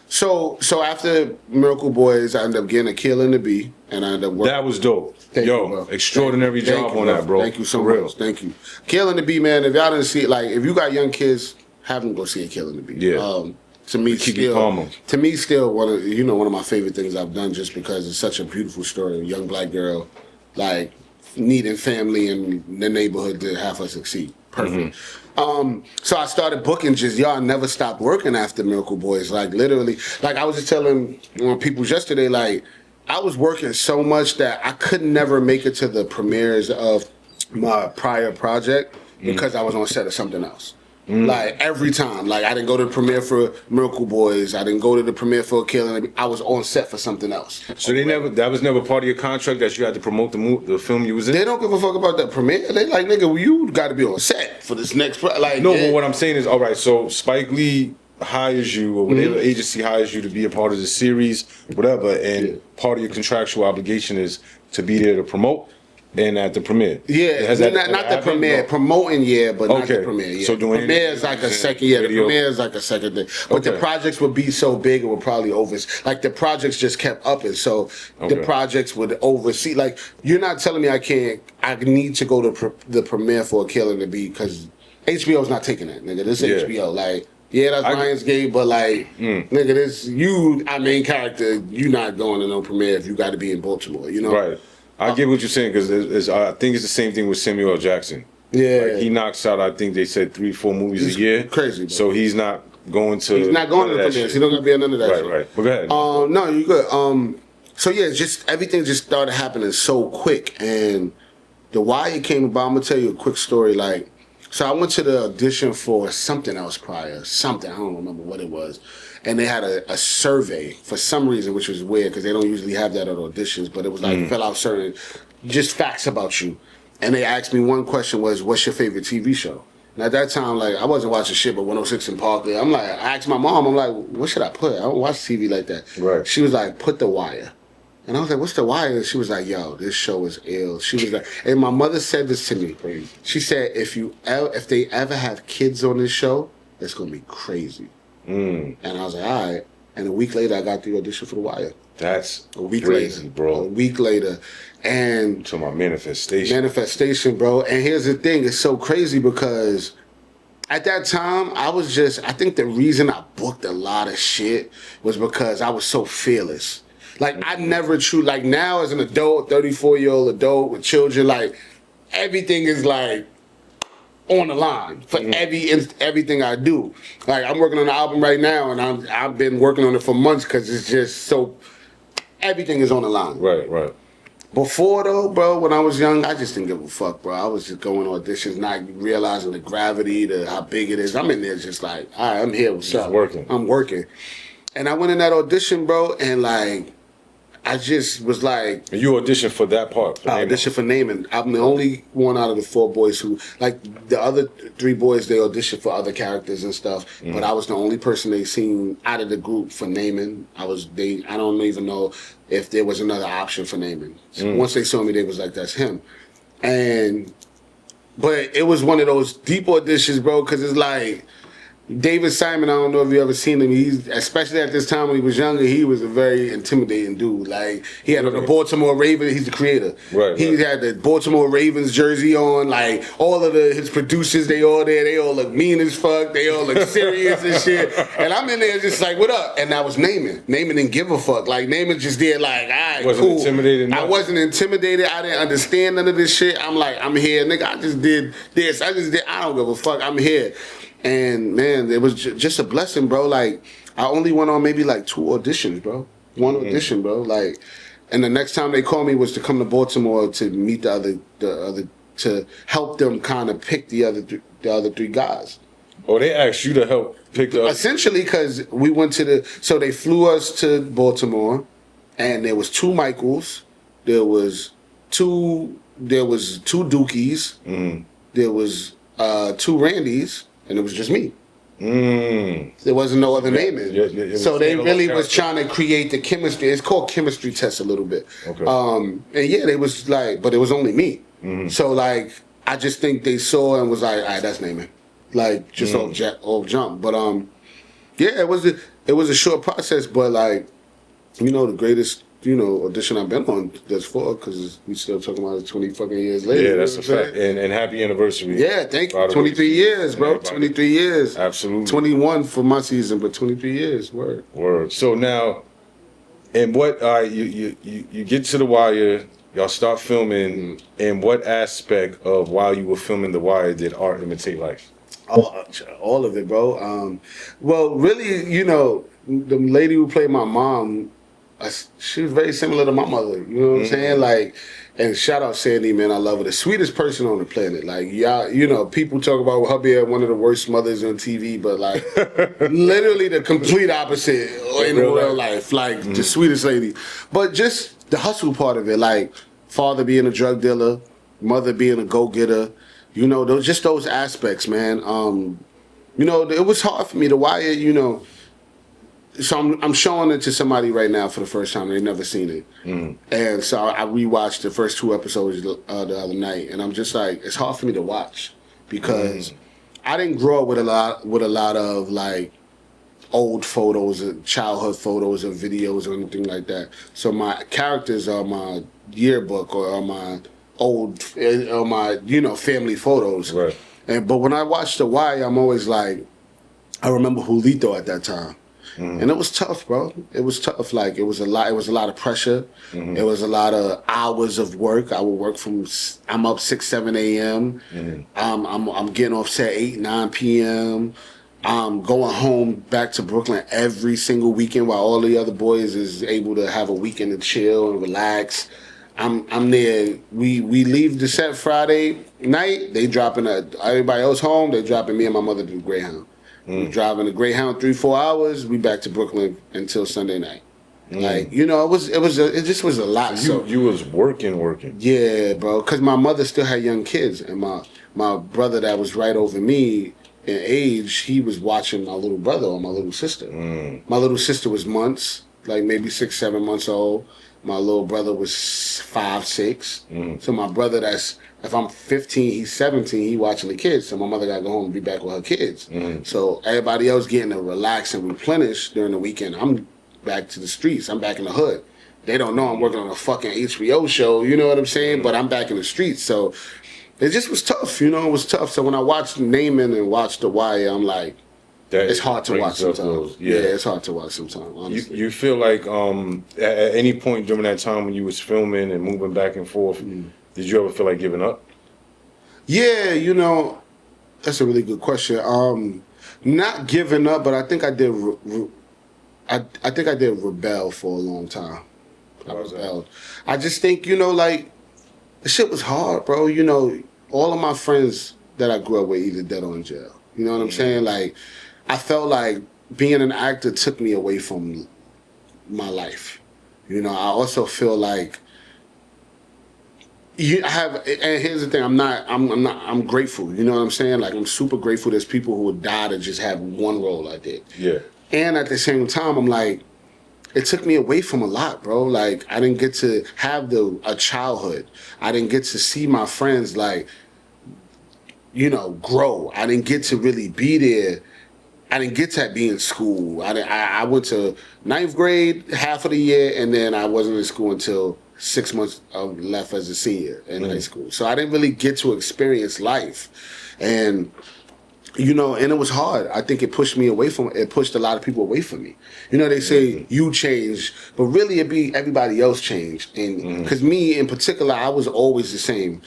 So after Miracle Boys, I ended up getting a Kill in the B, and I ended up working. That was dope. Thank you, bro. Extraordinary job on that, bro. Thank you so much. Thank you. Kill in the B, man. If y'all didn't see it, like if you got young kids, have them go see a Kill in the B. Yeah. To me, still one of my favorite things I've done, just because it's such a beautiful story. A young black girl, like needing family in the neighborhood to have her succeed. Perfect. So I started booking y'all never stopped working after Miracle Boys. Like literally, like I was just telling people yesterday, like I was working so much that I could never make it to the premieres of my prior project because I was on set of something else. Like every time, like I didn't go to the premiere for Miracle Boys, I didn't go to the premiere for Killing. I was on set for something else. So that was never part of your contract that you had to promote the film you was in. They don't give a fuck about that premiere. They like, nigga, you got to be on set for this next. But what I'm saying is, all right. So Spike Lee hires you, or whatever agency hires you to be a part of the series, whatever, and part of your contractual obligation is to be there to promote. And at the premiere, not the premiere, promoting, but not the premiere. So doing premiere is like a second, the premiere is like a second thing. But the projects would be so big, it would probably like the projects just kept upping. So the projects would oversee. Like you're not telling me I need to go to the premiere for a Kill in the B because HBO's not taking that, nigga. This is HBO. Like Yeah, that's Lionsgate, but like, nigga, this our main character, you not going to no premiere if you got to be in Baltimore, you know? Right. I get what you're saying because I think it's the same thing with Samuel L. Jackson. Yeah. Like he knocks out, I think they said 3-4 movies a year. Crazy. Bro. So he's not going to. He's not going to the premieres. He don't gonna be in none of that. Right, shit. right. But go ahead. No, you good. So yeah, just everything just started happening so quick, and The Wire came about. I'm gonna tell you a quick story. Like, so I went to the audition for something else prior. Something I don't remember what it was. And they had a survey for some reason, which was weird because they don't usually have that at auditions. But it was like fill out certain just facts about you. And they asked me one question was, "What's your favorite TV show?" And at that time, like I wasn't watching shit but 106 in Park. I'm like, I asked my mom, I'm like, "What should I put? I don't watch TV like that." Right. She was like, "Put The Wire." And I was like, "What's The Wire?" And she was like, "Yo, this show is ill." She was like, and my mother said this to me. She said, if they ever have kids on this show, it's gonna be crazy. And I was like, all right. And a week later, I got the audition for The Wire. That's a week crazy, later, bro. A week later, and to my manifestation. Manifestation, bro. And here's the thing: it's so crazy because at that time, I think the reason I booked a lot of shit was because I was so fearless. Like I never like now as an adult, 34-year-old adult with children, like everything is like on the line for everything I do. Like I'm working on an album right now, and I've been working on it for months because it's just so everything is on the line. Right, right. Before though, bro, when I was young, I just didn't give a fuck, bro. I was just going auditions, not realizing the gravity, how big it is. I'm in there just like, all right, I'm here. What's up? Working. I'm working, and I went in that audition, bro, and like. I just was like... You auditioned for that part? I auditioned for Namond. I'm the only one out of the 4 boys who... Like, the other 3 boys, they auditioned for other characters and stuff. But I was the only person they seen out of the group for Namond. I don't even know if there was another option for Namond. So once they saw me, they was like, that's him. But it was one of those deep auditions, bro, because it's like... David Simon, I don't know if you ever seen him. He's especially at this time when he was younger, he was a very intimidating dude. Like he had the Baltimore Ravens. He's the creator. Right. He had the Baltimore Ravens jersey on. Like all of his producers, they all there. They all look mean as fuck. They all look serious and shit. And I'm in there just like, what up? And I was Namond. Namond didn't give a fuck. Like Namond just did like, all right, wasn't cool. Intimidated. I wasn't intimidated. I didn't understand none of this shit. I'm like, I'm here, nigga. I just did this. I don't give a fuck. I'm here. And man, it was just a blessing, bro. Like I only went on maybe like 2 auditions, bro. One audition, bro. Like, and the next time they called me was to come to Baltimore to meet the other to help them kind of pick the other 3 guys. Oh, they asked you to help pick the essentially because we went to so they flew us to Baltimore, and there was 2 Michaels, there was 2 Dookies, there was 2 Randys. And it was just me. There wasn't no other name in it. So they really was trying to create the chemistry. It's called chemistry test a little bit. Okay. And yeah, they was like, but it was only me. So like, I just think they saw and was like, all right, that's naming. Like just off jump. But yeah, it was a short process. But like, you know, the greatest audition I've been on thus far, because we still talking about it 20 fucking years later. Yeah, that's a fact. And happy anniversary. Yeah, thank you. 23 years, bro. Everybody. 23 years. Absolutely. 21 for my season, but 23 years. Word. So now, and what you get to The Wire, y'all start filming, and what aspect of while you were filming The Wire did art imitate life? All of it, bro. Well, really, the lady who played my mom, she was very similar to my mother. You know what I'm saying? Like, and shout out Sandy, man. I love her. The sweetest person on the planet. Like, y'all, people talk about her being one of the worst mothers on TV, but like, literally the complete opposite in real life. Like, the sweetest lady. But just the hustle part of it, like, father being a drug dealer, mother being a go-getter, those aspects, man. It was hard for me. The Wire, so I'm showing it to somebody right now for the first time. They've never seen it. And so I rewatched the first 2 episodes the other night, and I'm just like, it's hard for me to watch because I didn't grow up with a lot of like old photos, childhood photos or videos or anything like that. So my characters are my yearbook or my old, family photos. Right. But when I watch The Wire, I'm always like, I remember Julito at that time. And it was tough, bro. It was tough. Like it was a lot. It was a lot of pressure. It was a lot of hours of work. I would work I'm up 6, 7 a.m. I'm getting off set 8, 9 p.m. I'm going home back to Brooklyn every single weekend while all the other boys is able to have a weekend to chill and relax. I'm there. We leave the set Friday night. They dropping everybody else home. They dropping me and my mother to the Greyhound. We driving the Greyhound 3-4 hours. We back to Brooklyn until Sunday night. Like it just was a lot. So you was working. Yeah, bro. Because my mother still had young kids, and my brother that was right over me in age, he was watching my little brother or my little sister. My little sister was months, like maybe 6, 7 months old. My little brother was 5, 6. So my brother if I'm 15, he's 17, he watching the kids. So my mother got to go home and be back with her kids. So everybody else getting to relax and replenish during the weekend. I'm back to the streets. I'm back in the hood. They don't know I'm working on a fucking HBO show, you know what I'm saying? But I'm back in the streets. So it just was tough, it was tough. So when I watched Namond and watched The Wire, I'm like, it's hard to watch sometimes. Yeah, it's hard to watch sometimes, honestly. You feel like at any point during that time when you was filming and moving back and forth, did you ever feel like giving up? Yeah, that's a really good question. Not giving up, but I think I did. I think I did rebel for a long time. I rebelled. I just think like the shit was hard, bro. All of my friends that I grew up with either dead or in jail. You know what I'm saying? Like, I felt like being an actor took me away from my life. I also feel like and here's the thing, I'm grateful. You know what I'm saying? Like, I'm super grateful there's people who would die to just have one role I did. Yeah. And at the same time, I'm like, it took me away from a lot, bro. Like, I didn't get to have a childhood. I didn't get to see my friends, like, grow. I didn't get to really be there. I didn't get to be in school. I went to 9th grade half of the year, and then I wasn't in school until 6 months left as a senior in high school. So I didn't really get to experience life. And, and it was hard. I think it pushed me away from it. Pushed a lot of people away from me. They say you changed, but really it be everybody else changed. And because me in particular, I was always the same.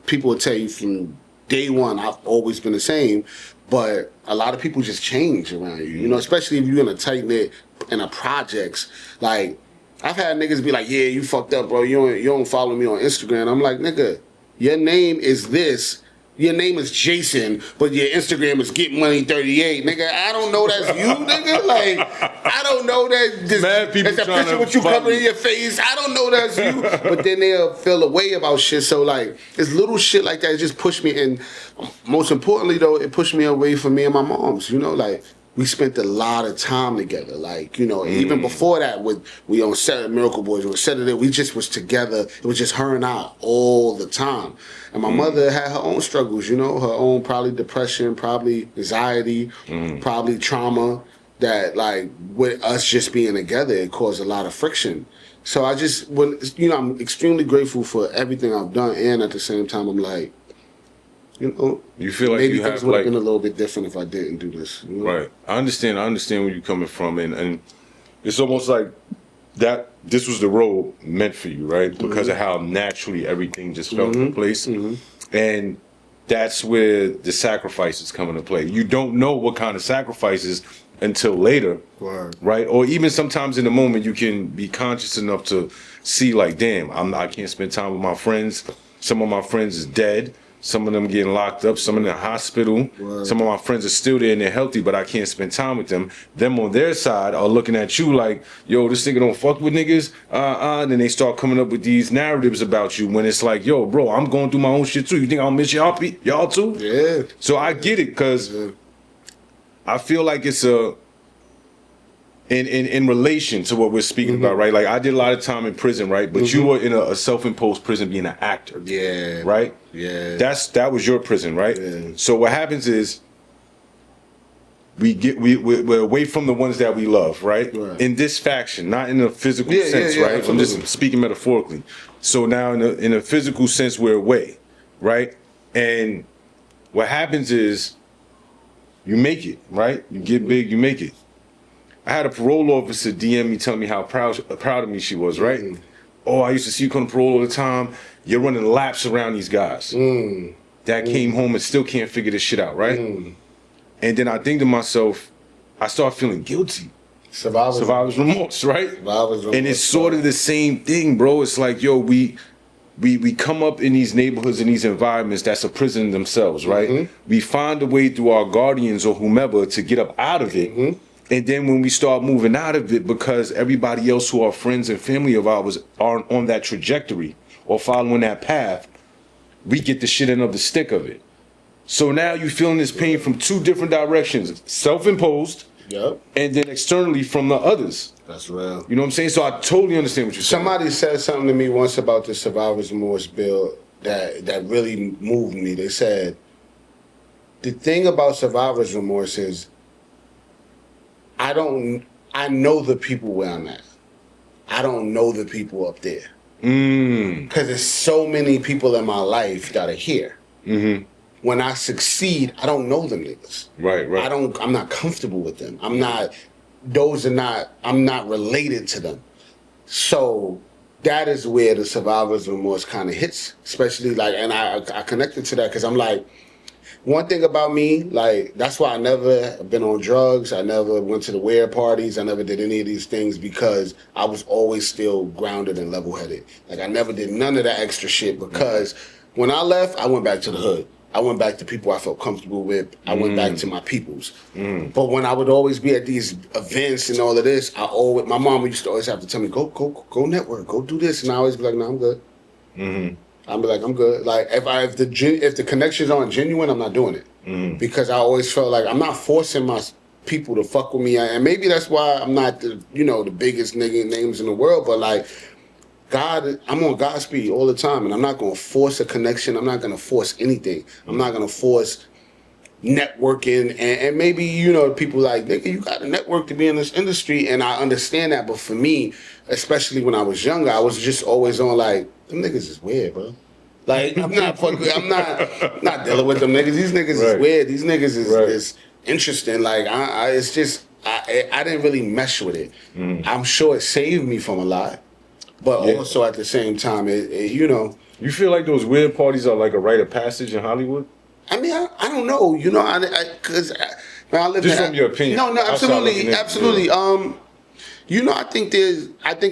People would tell you from day one, I've always been the same. But a lot of people just change around you, especially if you're in a tight-knit, in a projects. Like, I've had niggas be like, yeah, you fucked up, bro. You don't follow me on Instagram. I'm like, nigga, your name is this. Your name is Jason, but your Instagram is Get Money 38. Nigga, I don't know that's you, nigga. Like, I don't know Mad people that's a picture with you covering your face. I don't know that's you. But then they'll feel a way about shit. So, like, it's little shit like that just pushed me. And most importantly, though, it pushed me away from me and my moms. Like, we spent a lot of time together. Like, even before that, we on set of Miracle Boys, we set it, we just was together. It was just her and I all the time. And my mother had her own struggles, her own probably depression, probably anxiety, probably trauma that, like, with us just being together, it caused a lot of friction. So I'm extremely grateful for everything I've done. And at the same time, I'm like, you feel like maybe you things have would like have been a little bit different if I didn't do this. Right. I understand where you're coming from, and it's almost like that this was the role meant for you, right? Because of how naturally everything just fell into place. And that's where the sacrifices come into play. You don't know what kind of sacrifices until later, right? Or even sometimes in the moment you can be conscious enough to see, like, damn, I can't spend time with my friends. Some of my friends is dead. Some of them getting locked up, some in the hospital. Some of my friends are still there and they're healthy, but I can't spend time with them. Them on their side are looking at you like, yo, this nigga don't fuck with niggas. Then they start coming up with these narratives about you when it's like, yo, bro, I'm going through my own shit too. You think I'll miss y'all too? Yeah. So I get it, because I feel like it's in relation to what we're speaking about, right? Like, I did a lot of time in prison, right? But you were in a self-imposed prison being an actor. Yeah. Right? Yeah. That was your prison, right? Yeah. So what happens is we're away from the ones that we love, right? In this faction, not in a physical sense, right? Absolutely. I'm just speaking metaphorically. So now in a physical sense, we're away, right? And what happens is you make it, right? You get big, you make it. I had a parole officer DM me telling me how proud of me she was, right? Mm. Oh, I used to see you come to parole all the time. You're running laps around these guys that came home and still can't figure this shit out, right? And then I think to myself, I start feeling guilty. Survivor's remorse, right? Survivor's remorse, and it's sort of the same thing, bro. It's like, yo, we come up in these neighborhoods and these environments that's a prison in themselves, right? We find a way through our guardians or whomever to get up out of it. And then when we start moving out of it, because everybody else who are friends and family of ours aren't on that trajectory or following that path, we get the shit end of the stick of it. So now you're feeling this pain from two different directions, self-imposed, and then externally from the others. That's real. You know what I'm saying? So I totally understand what you're saying. Somebody said something to me once about the survivor's remorse bill that really moved me. They said, the thing about survivor's remorse is, I know the people where I'm at. I don't know the people up there. Because there's so many people in my life that are here. When I succeed, I don't know them niggas. Right. I'm not comfortable with them. I'm not related to them. So that is where the survivor's remorse kind of hits, especially like, and I connected to that because I'm like, one thing about me, like, that's why I never been on drugs. I never went to the wear parties. I never did any of these things because I was always still grounded and level-headed. Like, I never did none of that extra shit because when I left, I went back to the hood. I went back to people I felt comfortable with. I went back to my peoples. But when I would always be at these events and all of this, my mom used to always have to tell me, go network, go do this. And I always be like, no, I'm good. I'd be like, I'm good. Like, if the connections aren't genuine, I'm not doing it. Because I always felt like I'm not forcing my people to fuck with me. And maybe that's why I'm not the biggest nigga names in the world. But like, God, I'm on Godspeed all the time. And I'm not going to force a connection. I'm not going to force anything. I'm not going to force networking. And maybe, people like, nigga, you got to network to be in this industry. And I understand that. But for me, especially when I was younger, I was just always on like, them niggas is weird, bro. Like, I'm not dealing with them niggas. These niggas is weird. These niggas is interesting. Like, I didn't really mesh with it. I'm sure it saved me from a lot, but also at the same time, You feel like those weird parties are like a rite of passage in Hollywood? I mean, I don't know. Because I live just from your opinion. No, absolutely. I think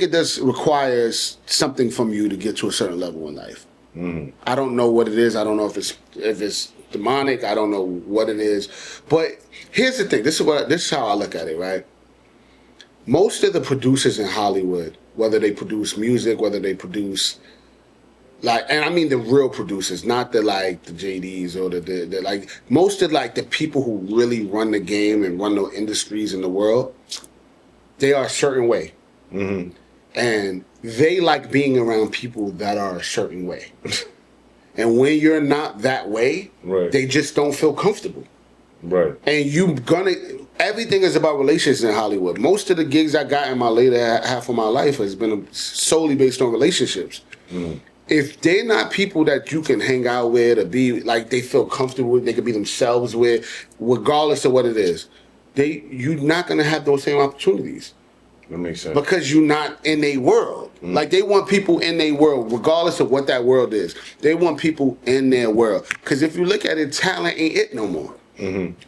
it does requires something from you to get to a certain level in life. I don't know what it is. I don't know if it's demonic. I don't know what it is. But here's the thing. This is how I look at it, right? Most of the producers in Hollywood, whether they produce music, whether they produce and I mean the real producers, not the JDs or the like, most of the people who really run the game and run the industries in the world, they are a certain way. And they like being around people that are a certain way. And when you're not that way, they just don't feel comfortable. And everything is about relationships in Hollywood. Most of the gigs I got in my later half of my life has been solely based on relationships. If they're not people that you can hang out with or be like they feel comfortable with, they can be themselves with, regardless of what it is, you're not gonna have those same opportunities. That makes sense. Because you're not in a world. Like, they want people in their world, regardless of what that world is. They want people in their world. Because if you look at it, talent ain't it no more.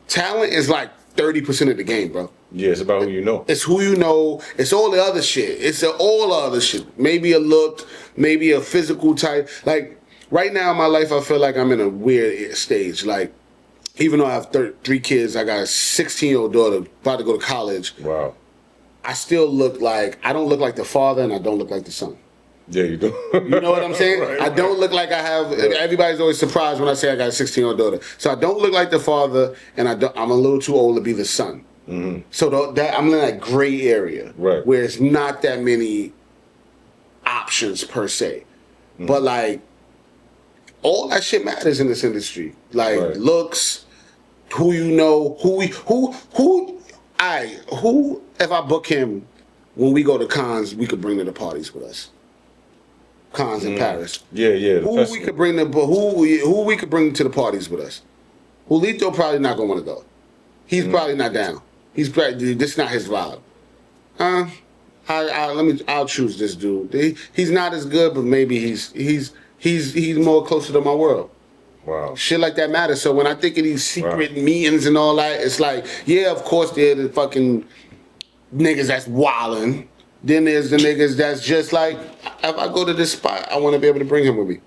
Talent is like 30% of the game, bro. Yeah, it's about who you know. It's who you know. It's all the other shit. It's all the other shit. Maybe a look, maybe a physical type. Like, right now in my life, I feel like I'm in a weird stage. Like, even though I have 3 kids, I got a 16-year-old daughter about to go to college. Wow. I still I don't look like the father and I don't look like the son. Yeah, you do. You know what I'm saying? I don't look like I have, everybody's always surprised when I say I got a 16-year-old daughter. So I don't look like the father and I'm a little too old to be the son. So I'm in that gray area where it's not that many options per se. But all that shit matters in this industry. Looks, who you know, if I book him, when we go to cons, we could bring to the parties with us. Cons in Paris. Yeah. Who we could bring to the parties with us? Julito probably not gonna want to go. He's probably not down. He's probably, this is not his vibe. I'll choose this dude. He's not as good, but maybe he's more closer to my world. Wow. Shit like that matters. So when I think of these secret meetings and all that, it's like, yeah, of course they're the fucking niggas that's wildin'. Then there's the niggas that's just like, if I go to this spot, I want to be able to bring him with me.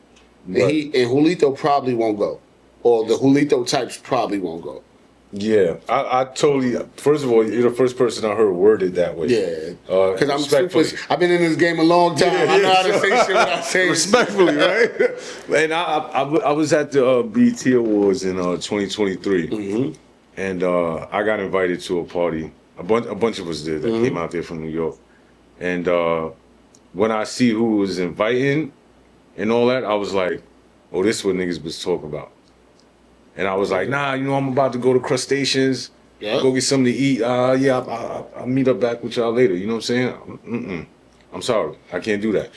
Right. And Julito probably won't go. Or the Julito types probably won't go. Yeah, I totally. First of all, you're the first person I heard worded that way. Yeah, because I've been in this game a long time. I know how to say shit without saying respectfully, right? And I was at the BET Awards in 2023, and I got invited to a party. A bunch of us did that came out there from New York, and when I see who was inviting and all that, I was like, "Oh, this is what niggas was talking about." And I was like, nah, I'm about to go to Crustaceans, go get something to eat. I'll meet up back with y'all later. You know what I'm saying? I'm sorry, I can't do that.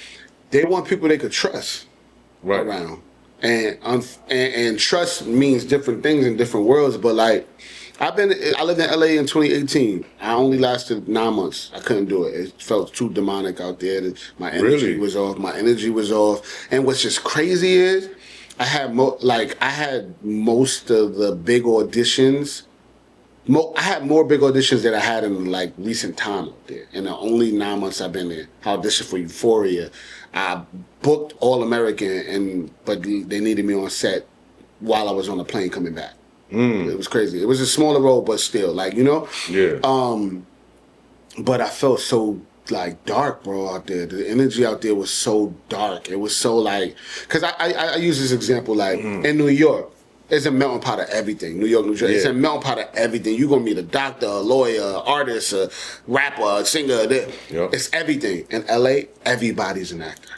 They want people they could trust around. And trust means different things in different worlds, but like, I lived in LA in 2018. I only lasted 9 months. I couldn't do it. It felt too demonic out there. My energy was off. And what's just crazy is, I had most of the big auditions. I had more big auditions than I had in like recent time out there. In the only 9 months I've been there, I auditioned for Euphoria. I booked All American, but they needed me on set while I was on the plane coming back. It was crazy. It was a smaller role, but still, Yeah. But I felt so like dark, bro, out there. The energy out there was so dark. It was so like, because I use this example, like in New York, it's a melting pot of everything. New York, New Jersey, it's a melting pot of everything. You're gonna meet a doctor, a lawyer, an artist, a rapper, a singer. It's everything. In LA, everybody's an actor.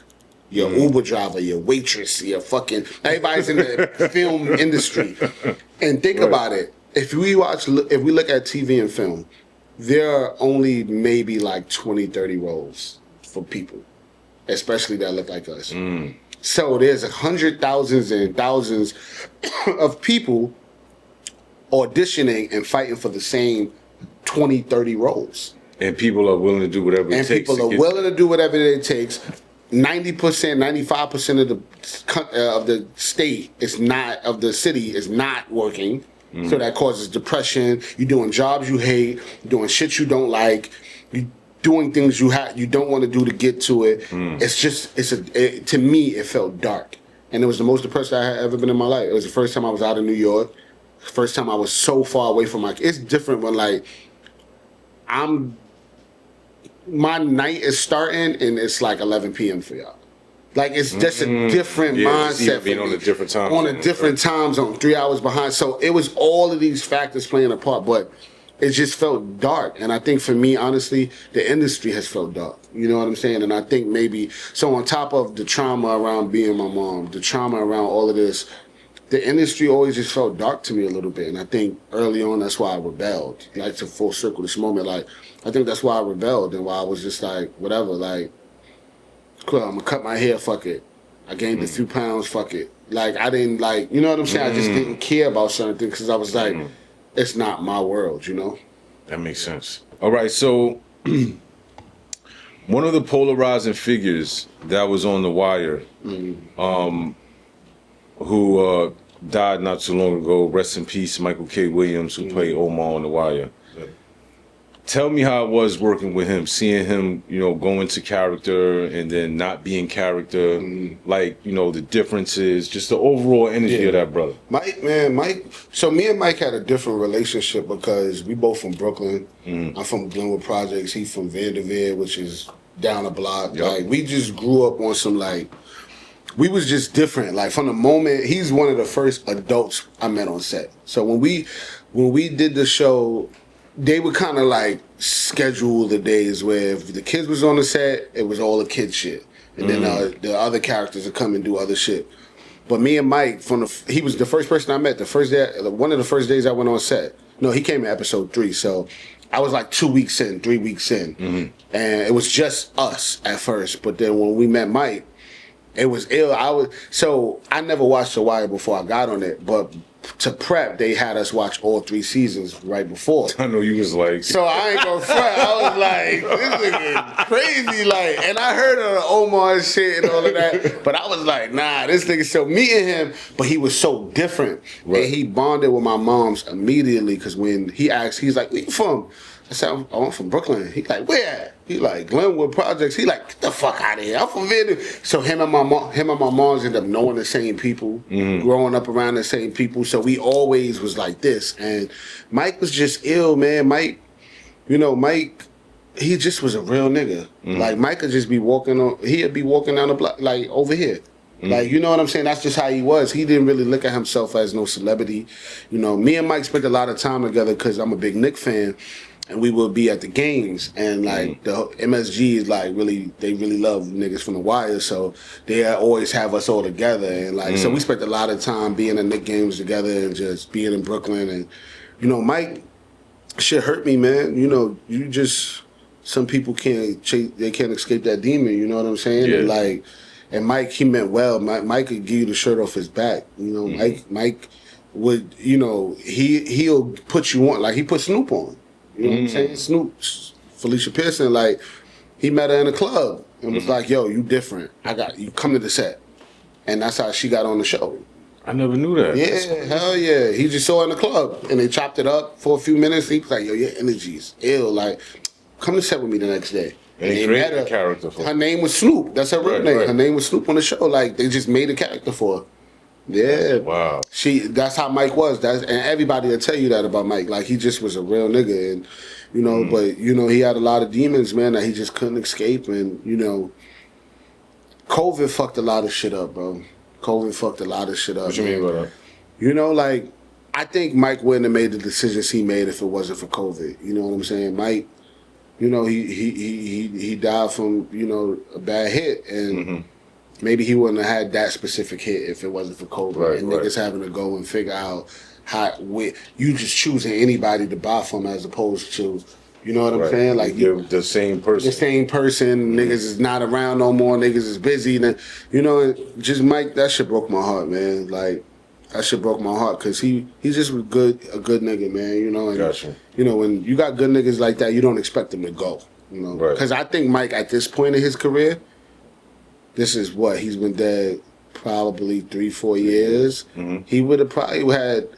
Your Uber driver, your waitress, your fucking, everybody's in the film industry. And think about it. If we look at TV and film, there are only maybe like 20, 30 roles for people, especially that look like us. So there's thousands and thousands of people auditioning and fighting for the same 20, 30 roles. And people are willing to do whatever it takes. And people are willing to do whatever it takes. 90%, 95% of the state is not, of the city is not working. So that causes depression. You're doing jobs you hate. You're doing shit you don't like. You're doing things you don't want to do to get to it. It's just, to me, it felt dark. And it was the most depressed I had ever been in my life. It was the first time I was out of New York. First time I was so far away from it's different when like, my night is starting and it's like 11 p.m. for y'all. Like, it's just a different mindset. Being on a different time zone. On a different time zone, 3 hours behind. So it was all of these factors playing a part, but it just felt dark. And I think for me, honestly, the industry has felt dark. You know what I'm saying? And I think maybe, so on top of the trauma around being my mom, the trauma around all of this, the industry always just felt dark to me a little bit. And I think early on, that's why I rebelled. Like, to full circle this moment, like, I think that's why I rebelled and why I was just like, whatever, like, cool, I'm gonna cut my hair, fuck it. I gained a few pounds, fuck it. Like, I didn't, like, you know what I'm saying? I just didn't care about certain things because I was like, it's not my world, you know? That makes sense. All right, so one of the polarizing figures that was on The Wire, who died not too long ago, rest in peace, Michael K. Williams, who played Omar on The Wire. Tell me how it was working with him, seeing him, go into character and then not being character, like, the differences, just the overall energy of that brother. Mike. So me and Mike had a different relationship because we both from Brooklyn. I'm from Glenwood Projects. He's from Vanderveer, which is down the block. Yep. Like, we just grew up on some, like, we was just different. Like, from the moment, he's one of the first adults I met on set. So when we did the show, they would kind of like schedule the days where if the kids was on the set, it was all the kid shit. And then the other characters would come and do other shit. But me and Mike, he was the first person I met, the first day, one of the first days I went on set. No, he came in episode 3, so I was like 2 weeks in, 3 weeks in. And it was just us at first. But then when we met Mike, it was ill. So I never watched The Wire before I got on it, but to prep, they had us watch all 3 seasons right before. I know you was like. So I ain't gonna front. I was like, this nigga crazy, like, and I heard of the Omar shit and all of that, but I was like, nah, this nigga. So meeting him, but he was so different, right. and he bonded with my moms immediately because when he asked, he's like, where you from? I said, I'm from Brooklyn. He like, where at? He like, Glenwood Projects. He like, get the fuck out of here. I'm from Vinny. So him and my moms ended up knowing the same people, growing up around the same people. So we always was like this. And Mike was just ill, man. Mike, he just was a real nigga. Like Mike could just be he'd be walking down the block, like over here. Like, you know what I'm saying? That's just how he was. He didn't really look at himself as no celebrity. Me and Mike spent a lot of time together because I'm a big Knicks fan. And we would be at the games, and like the MSG is like they really love niggas from the Wire, so they always have us all together, and like so we spent a lot of time being in Knicks games together and just being in Brooklyn, and Mike, shit hurt me, man. You just some people can't escape that demon. You know what I'm saying? Yeah. And Mike, he meant well. Mike could give you the shirt off his back. Mike would he'll put you on, like he put Snoop on. You know what I'm saying? Snoop, Felicia Pearson, like, he met her in a club and was like, yo, you different. You come to the set. And that's how she got on the show. I never knew that. Yeah, hell yeah. He just saw her in the club and they chopped it up for a few minutes. He was like, yo, your energy's ill. Like, come to set with me the next day. And they created a character for her. Her name was Snoop. That's her real name. Right. Her name was Snoop on the show. Like, they just made a character for her. Yeah. Wow. That's how Mike was. And everybody will tell you that about Mike. Like, he just was a real nigga. And, but, he had a lot of demons, man, that he just couldn't escape. And, COVID fucked a lot of shit up, bro. COVID fucked a lot of shit up. What you mean by that? I think Mike wouldn't have made the decisions he made if it wasn't for COVID. You know what I'm saying? Mike, he died from, a bad hit. And maybe he wouldn't have had that specific hit if it wasn't for COVID. Right, niggas having to go and figure out you just choosing anybody to buy from as opposed to, you know what I'm saying? Like the same person. The same person. Niggas is not around no more. Niggas is busy. Just Mike, that shit broke my heart, man. Like, that shit broke my heart because he just was a good nigga, man. And, gotcha. When you got good niggas like that, you don't expect them to go. Because I think Mike at this point in his career, this is what he's been dead probably 3-4 years. He would have probably had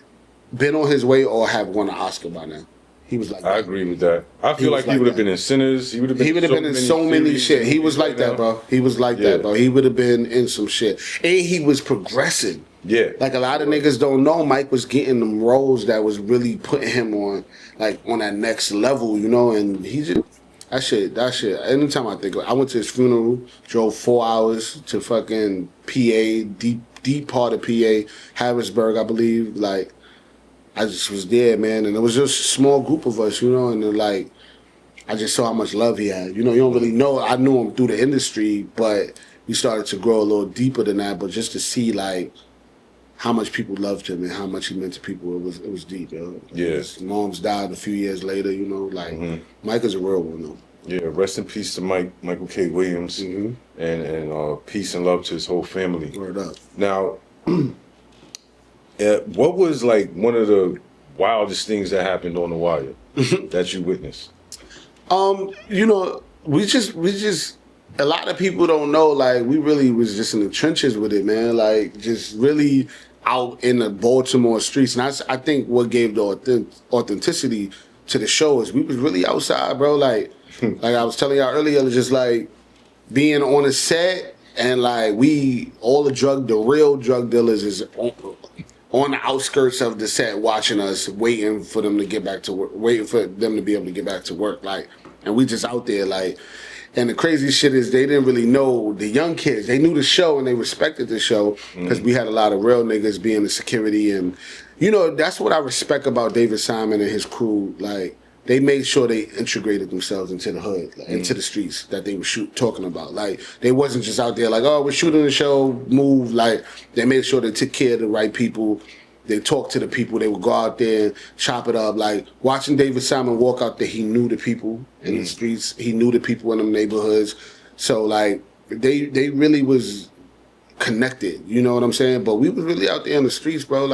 been on his way or have won an Oscar by now. He was like that. I agree with that. I feel like he would have been in Sinners. He would have been in so many shit. He was like that, bro. He was like that, bro. He would have been in some shit. And he was progressing. Yeah. Like, a lot of niggas don't know, Mike was getting them roles that was really putting him on that next level, and he just... That shit. Anytime I think of it, I went to his funeral, drove 4 hours to fucking PA, deep part of PA, Harrisburg, I believe. Like, I just was there, man, and it was just a small group of us, and then, I just saw how much love he had. You don't really know. I knew him through the industry, but we started to grow a little deeper than that. But just to see, how much people loved him and how much he meant to people, it was deep, yo. Yeah. His mom's died a few years later, Mike is a real one, though. Yeah, rest in peace to Michael K. Williams, and peace and love to his whole family. Word up. Now, what was one of the wildest things that happened on The Wire that you witnessed? We just a lot of people don't know. We really was just in the trenches with it, man. Just really out in the Baltimore streets, and I think what gave the authenticity to the show is we was really outside, bro. Like I was telling y'all earlier, just being on a set and the real drug dealers is on the outskirts of the set watching us, waiting for them to get back to work, waiting for them to be able to get back to work. And we just out there and the crazy shit is they didn't really know the young kids. They knew the show and they respected the show because we had a lot of real niggas being the security. And, that's what I respect about David Simon and his crew. They made sure they integrated themselves into the hood, into the streets that they were talking about. They wasn't just out there we're shooting the show, move. They made sure they took care of the right people. They talked to the people. They would go out there and chop it up. Watching David Simon walk out there, he knew the people in the streets. He knew the people in them neighborhoods. So, they really was connected. You know what I'm saying? But we was really out there in the streets, bro.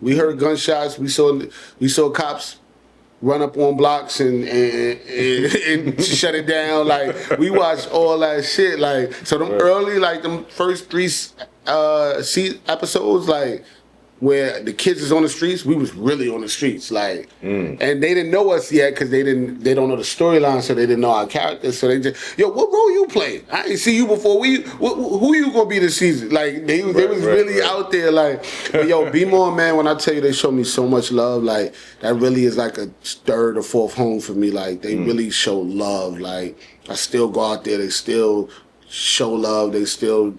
We heard gunshots. We saw cops run up on blocks and shut it down. Like, we watched all that shit. Like, so them early, like them first 3 episodes, like, where the kids is on the streets, we was really on the streets, like, and they didn't know us yet because they don't know the storyline, so they didn't know our characters. So they just, yo, what role you play? I ain't see you before. Who you gonna be this season? Like, they was really out there, like, but yo, Be More, man. When I tell you they show me so much love, like, that really is like a 3rd or 4th home for me. Like, they really show love. Like, I still go out there, they still show love, they still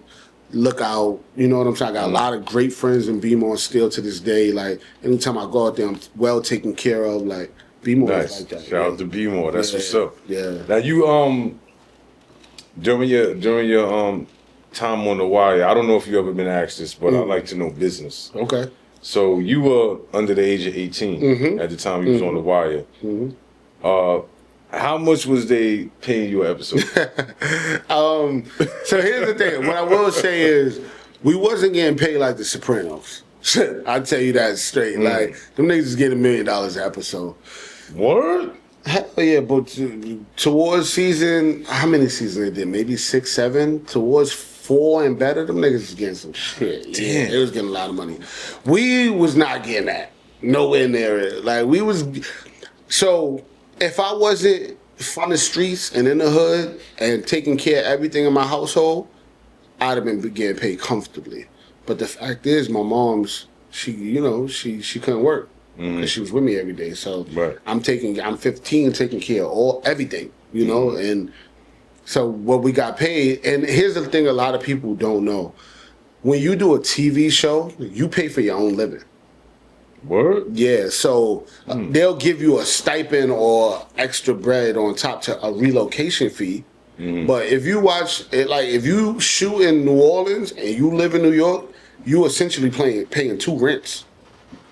look out, you know what I'm saying? I got a lot of great friends in B-More still to this day. Like, anytime I go out there, I'm well taken care of. Like, B-More is like that. Shout out to B-More. That's what's up. Yeah. Now, you, during your time on The Wire, I don't know if you ever been asked this, but I'd like to know business. Okay. So, you were under the age of 18 at the time you was on The Wire. How much was they paying you an episode? So here's the thing. What I will say is, we wasn't getting paid like The Sopranos. I'll tell you that straight. Like, them niggas is getting $1 million an episode. Word? Hell yeah, but towards season, how many seasons they did? Maybe 6, 7? Towards 4 and better, them niggas was getting some shit. Damn. Yeah, they was getting a lot of money. We was not getting that. Nowhere near it. Like, we was... So... If I wasn't from the streets and in the hood and taking care of everything in my household, I'd have been getting paid comfortably. But the fact is, my mom's, she couldn't work because she was with me every day. So I'm 15, taking care of everything, you know. And so what we got paid, and here's the thing: a lot of people don't know. When you do a TV show, you pay for your own living. Word? Yeah, so they'll give you a stipend or extra bread on top to a relocation fee. But if you watch it, like if you shoot in New Orleans and you live in New York, you essentially paying 2 rents.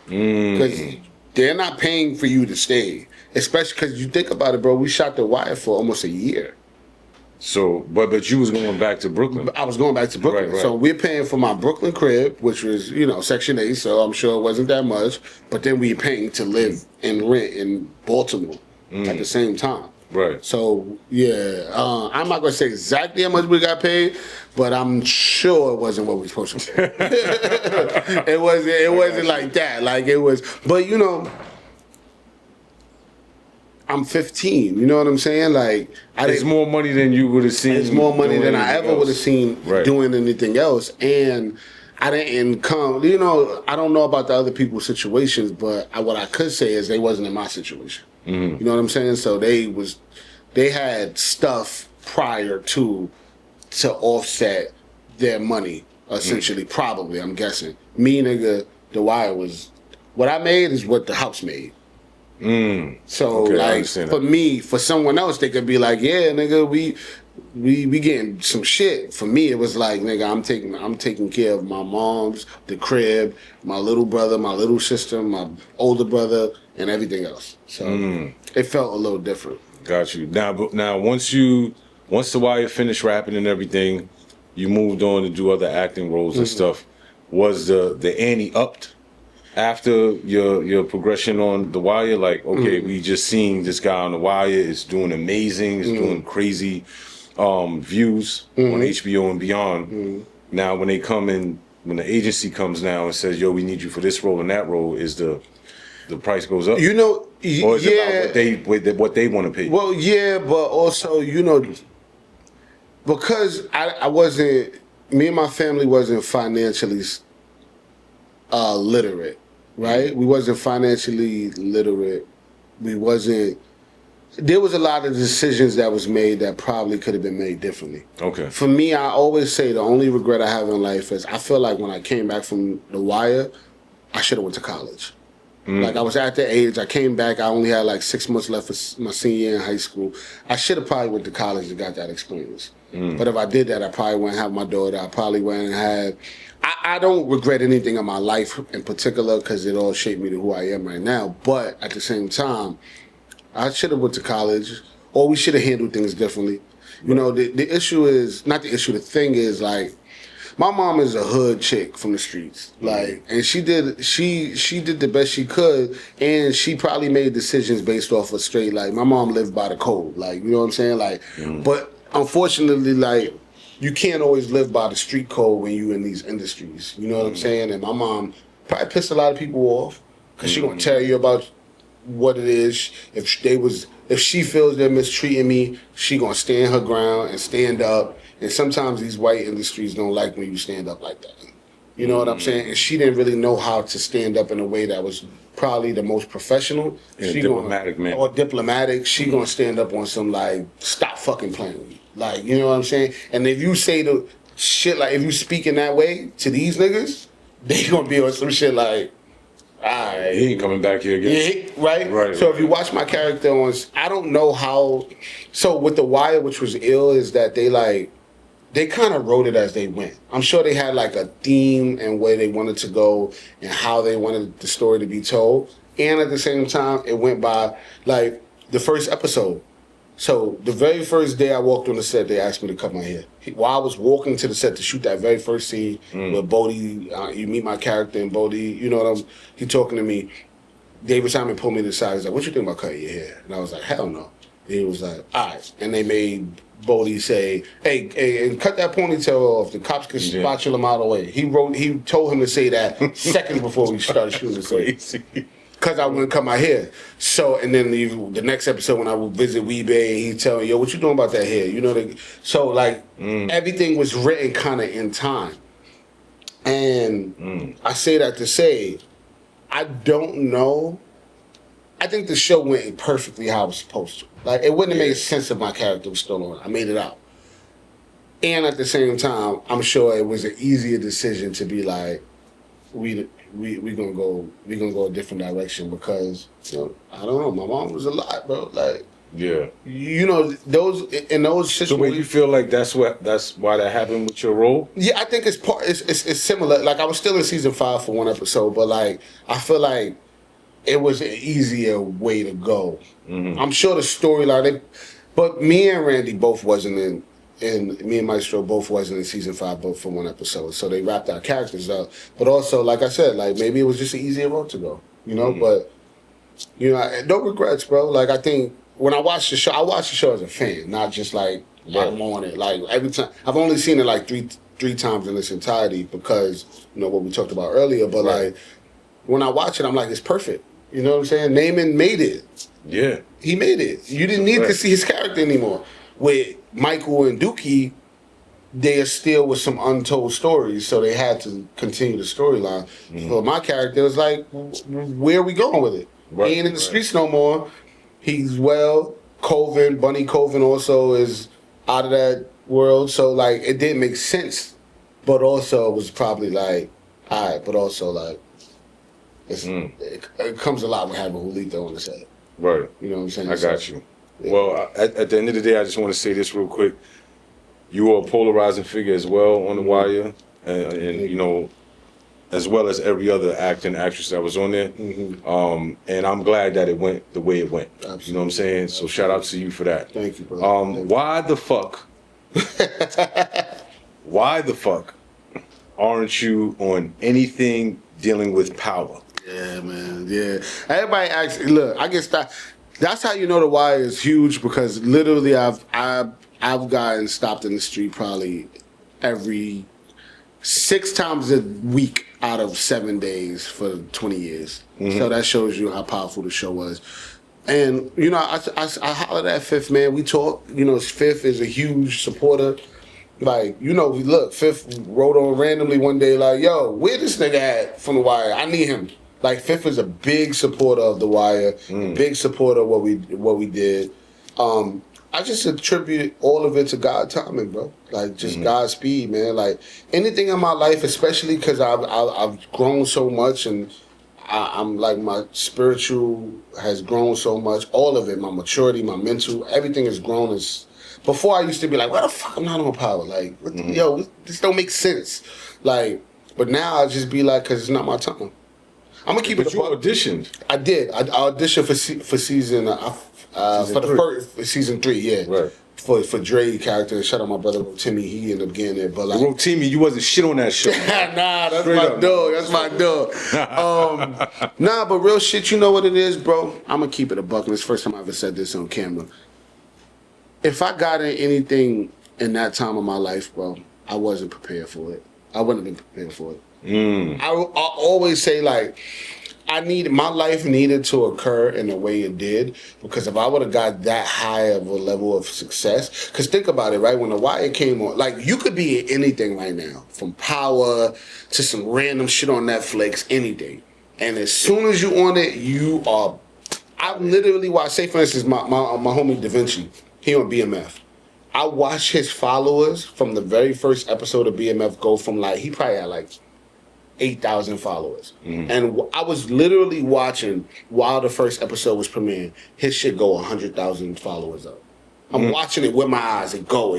Because they're not paying for you to stay. Especially because you think about it, bro, we shot The Wire for almost a year. So, but you was going back to Brooklyn. I was going back to Brooklyn. Right. So we're paying for my Brooklyn crib, which was, Section 8, so I'm sure it wasn't that much. But then we paying to live and rent in Baltimore at the same time. Right. So, yeah, I'm not going to say exactly how much we got paid, but I'm sure it wasn't what we were supposed to pay. It wasn't like that. Like, it was, but, I'm 15. You know what I'm saying? Like, it's more money than you would have seen. It's more money than I ever would have seen doing anything else. And I didn't come. I don't know about the other people's situations, but what I could say is they wasn't in my situation. You know what I'm saying? So they had stuff prior to offset their money. Essentially, probably. I'm guessing. Me, nigga, The Wire was what I made is what the house made. So like for me, for someone else, they could be like, yeah, nigga, we getting some shit. For me, it was like, nigga, I'm taking care of my mom's, the crib, my little brother, my little sister, my older brother, and everything else. So it felt a little different. Got you. Now once The Wire finished rapping and everything, you moved on to do other acting roles and stuff. Was the ante upped after your progression on The Wire? Like, okay, we just seen this guy on The Wire is doing amazing, is doing crazy views on HBO and beyond. Now when the agency comes now and says, yo, we need you for this role and that role, is the price goes up? Or is it about what they want to pay? Well, yeah, but also, because I wasn't, me and my family wasn't financially literate, right? We wasn't financially literate. There was a lot of decisions that was made that probably could have been made differently. Okay. For me, I always say the only regret I have in life is I feel like when I came back from The Wire, I should have went to college. Like, I was at the age, I came back, I only had like 6 months left for my senior year in high school. I should have probably went to college and got that experience. But if I did that, I probably wouldn't have my daughter. I probably wouldn't have... I don't regret anything in my life in particular because it all shaped me to who I am right now. But at the same time, I should have went to college, or we should have handled things differently. The issue is... Not the issue, the thing is, like... my mom is a hood chick from the streets, like, and she did the best she could, and she probably made decisions based off of straight, like, my mom lived by the code, like, you know what I'm saying, like, but unfortunately, like, you can't always live by the street code when you in these industries, you know what I'm saying, and my mom probably pissed a lot of people off, because she gonna tell you about what it is. If she feels they're mistreating me, she gonna stand her ground and stand up. And sometimes these white industries don't like when you stand up like that. You know what I'm saying? And she didn't really know how to stand up in a way that was probably the most professional. She diplomatic, man. Or diplomatic. She gonna stand up on some, like, stop fucking playing with me. Like, you know what I'm saying? And if you say the shit, like, if you speak in that way to these niggas, they gonna be on some shit like, alright. He ain't coming back here again. Yeah, right? So if you watch my character on, I don't know how, so with The Wire, which was ill, is that they kind of wrote it as they went. I'm sure they had like a theme and where they wanted to go and how they wanted the story to be told. And at the same time, it went by, like, the first episode. So the very first day I walked on the set, they asked me to cut my hair. While I was walking to the set to shoot that very first scene where Bodie, you meet my character and Bodie, you know what he talking to me. David Simon pulled me to the side. He's like, "What you think about cutting your hair?" And I was like, "Hell no." And he was like, "All right." And they made Bodie say, hey, and cut that ponytail off. The cops can spatula him out of the way. He told him to say that seconds before we started shooting. Crazy. Because I wouldn't cut my hair. So, and then the next episode when I would visit Weebay, he'd tell me, "Yo, what you doing about that hair?" You know, so, like, everything was written kind of in time. And I say that to say, I don't know. I think the show went perfectly how it was supposed to. Like, it wouldn't have made sense if my character was still on. I made it out. And at the same time, I'm sure it was an easier decision to be like, we gonna go a different direction because, you know, I don't know. My mom was a lot, bro. Like, yeah, you know, those situations. So, wait, you feel like that's why that happened with your role? Yeah, I think it's similar. Like, I was still in season 5 for one episode, but, like, I feel like it was an easier way to go. I'm sure the storyline, but me and Randy both wasn't and me and Maestro both wasn't in season 5, both for one episode. So they wrapped our characters up. But also, like I said, like, maybe it was just an easier road to go, you know? But, you know, no regrets, bro. Like, I think when I watched the show, I watched the show as a fan, not just like, I'm on it. Like, every time, I've only seen it like three times in its entirety because, you know, what we talked about earlier. But, like, when I watch it, I'm like, it's perfect. You know what I'm saying? Namond made it. Yeah. He made it. You didn't need to see his character anymore. With Michael and Dookie, they are still with some untold stories, so they had to continue the storyline. So my character was like, where are we going with it? He ain't in the streets no more. He's well. Bunny Colvin also is out of that world. So, like, it didn't make sense. But also, it was probably like, all right, but also, like, it comes a lot with having Julito on the set. Right. You know what I'm saying? I got you. Yeah. Well, at the end of the day, I just want to say this real quick. You are a polarizing figure as well on The Wire, and you know, as well as every other actor and actress that was on there. And I'm glad that it went the way it went. Absolutely. You know what I'm saying? So shout out to you for that. Thank you, brother. Why the fuck? Why the fuck aren't you on anything dealing with power? Yeah, man. Yeah. Everybody asks. Look, I guess that's how you know The Wire is huge because literally I've gotten stopped in the street probably every 6 times a week out of 7 days for 20 years. So that shows you how powerful the show was. And, you know, I hollered at Fifth, man. We talk. You know, Fifth is a huge supporter. Like, you know, look, Fifth wrote on randomly one day like, "Yo, where this nigga at from The Wire? I need him." Like, Fifth is a big supporter of The Wire, big supporter of what we did. I just attribute all of it to God timing, bro. Like, just God's speed, man. Like, anything in my life, especially because I've grown so much and I'm like, my spiritual has grown so much. All of it, my maturity, my mental, everything has grown. Before I used to be like, "What the fuck? I'm not on power." Like, yo, this don't make sense. Like, but now I just be like, because it's not my time. I'm gonna keep it. But you auditioned. I did. I auditioned for season for the first season 3. Yeah. Right. for Dre character. Shout out my brother Timmy. He ended up getting there, but like Rotimi, you wasn't shit on that show. nah, that's Straight my up. dog. That's my dog. Nah, but real shit. You know what it is, bro. I'm gonna keep it a buck. And it's the first time I ever said this on camera. If I got in anything in that time of my life, bro, I wasn't prepared for it. I wouldn't have been prepared for it. I always say like. My life needed to occur in the way it did, because if I would have got that high of a level of success, because think about it, right? When The Wire came on, like you could be in anything right now, from Power to some random shit on Netflix, anything. And as soon as you on it, you are. I literally watch. Say for instance, my homie Da Vinci, he on BMF. I watch his followers from the very first episode of BMF go from like he probably had like 8,000 followers. And I was literally watching while the first episode was premiering, his shit go 100,000 followers up. I'm watching it with my eyes. It go.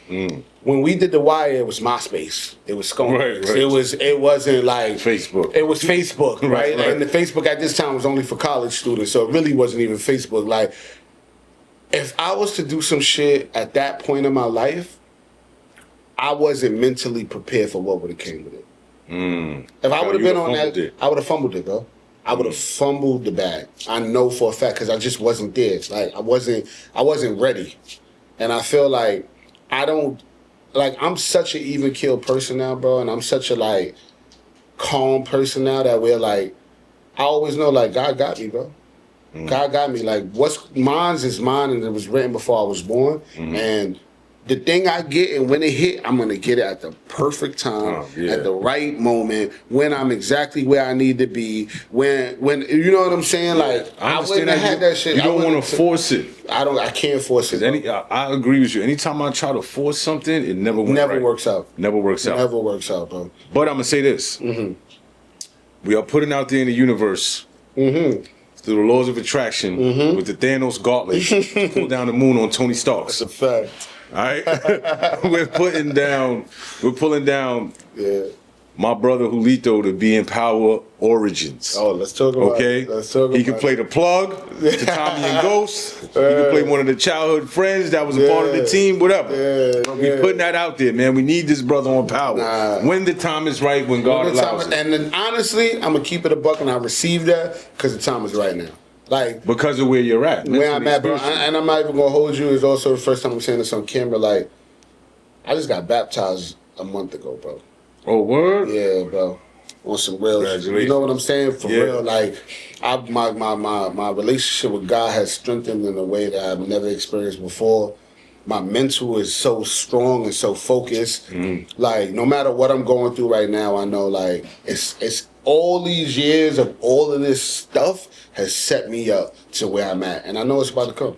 When we did The Wire, it was MySpace. It was Scone. Right. It wasn't like Facebook. It was Facebook, right? Right. And the Facebook at this time was only for college students, so it really wasn't even Facebook. Like, if I was to do some shit at that point in my life, I wasn't mentally prepared for what would have came with it. If I would have been on that, I would have fumbled it, bro. I would have fumbled the bag. I know for a fact, because I just wasn't there. Like I wasn't ready, and I feel like I'm such an even keel person now, bro, and I'm such a like calm person now that we're like, I always know like God got me, bro. God got me. Like what's mine's is mine, and it was written before I was born, and. The thing I get, and when it hit, I'm gonna get it at the perfect time, at the right moment, when I'm exactly where I need to be. When you know what I'm saying? Like I wouldn't have had that shit. You don't want to force it. I can't force it. I agree with you. Anytime I try to force something, it never works out. Never works out. Never works out, bro. But I'm gonna say this: we are putting out there in the universe. Through the laws of attraction, with the Thanos gauntlet, to pull down the moon on Tony Stark's. That's a fact. All right, we're pulling down my brother Julito to be in Power Origins. Oh, let's talk about okay? it. Let's talk about he can play the plug to Tommy and Ghost. He can play one of the childhood friends that was a part of the team, whatever. We're putting that out there, man. We need this brother on Power. When the time is right, when God allows it. And then honestly, I'm going to keep it a buck, and I received that because the time is right now. Like because of where you're at. Where I'm at, bro. And I'm not even gonna hold you. It's also the first time I'm saying this on camera. Like, I just got baptized a month ago, bro. Oh, word? Yeah, bro. On some real shit. You know what I'm saying? For real. Like, my relationship with God has strengthened in a way that I've never experienced before. My mental is so strong and so focused. Like, no matter what I'm going through right now, I know like it's all these years of all of this stuff has set me up to where I'm at, and I know it's about to come.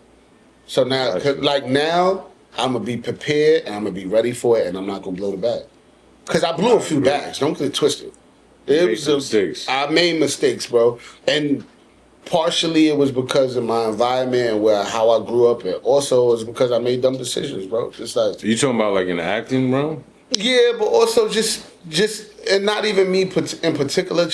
So now, now, I'm gonna be prepared and I'm gonna be ready for it, and I'm not gonna blow the bag. Cause I blew a few bags. Don't get it twisted. I made mistakes, bro, and partially it was because of my environment and how I grew up, and also it was because I made dumb decisions, bro. Just like you talking about like in the acting, bro? Yeah, but also just and not even me in particular.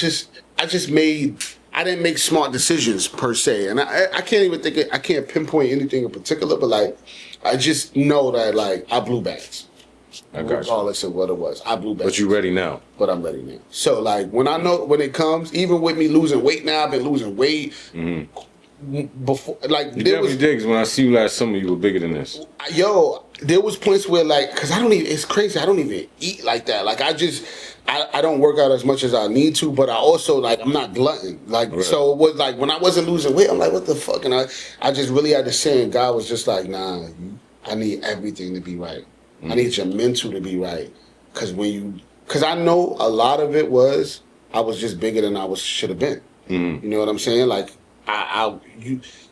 I didn't make smart decisions per se, and I can't even I can't pinpoint anything in particular. But like, I just know that like I blew bags. I got regardless of what it was, I blew bags. But you ready now? But I'm ready now. So like when it comes, even with me losing weight now, I've been losing weight. Before, like you definitely digs. When I see you last summer, you were bigger than this. Yo, there was points where like, cause it's crazy. I don't even eat like that. Like I don't work out as much as I need to, but I also like I'm not glutton. Like so it was like when I wasn't losing weight, I'm like, what the fuck? And I just really had to say, and God was just like, nah, I need everything to be right. I need your mental to be right. Cause I know a lot of it was I was just bigger than I should have been. You know what I'm saying? Like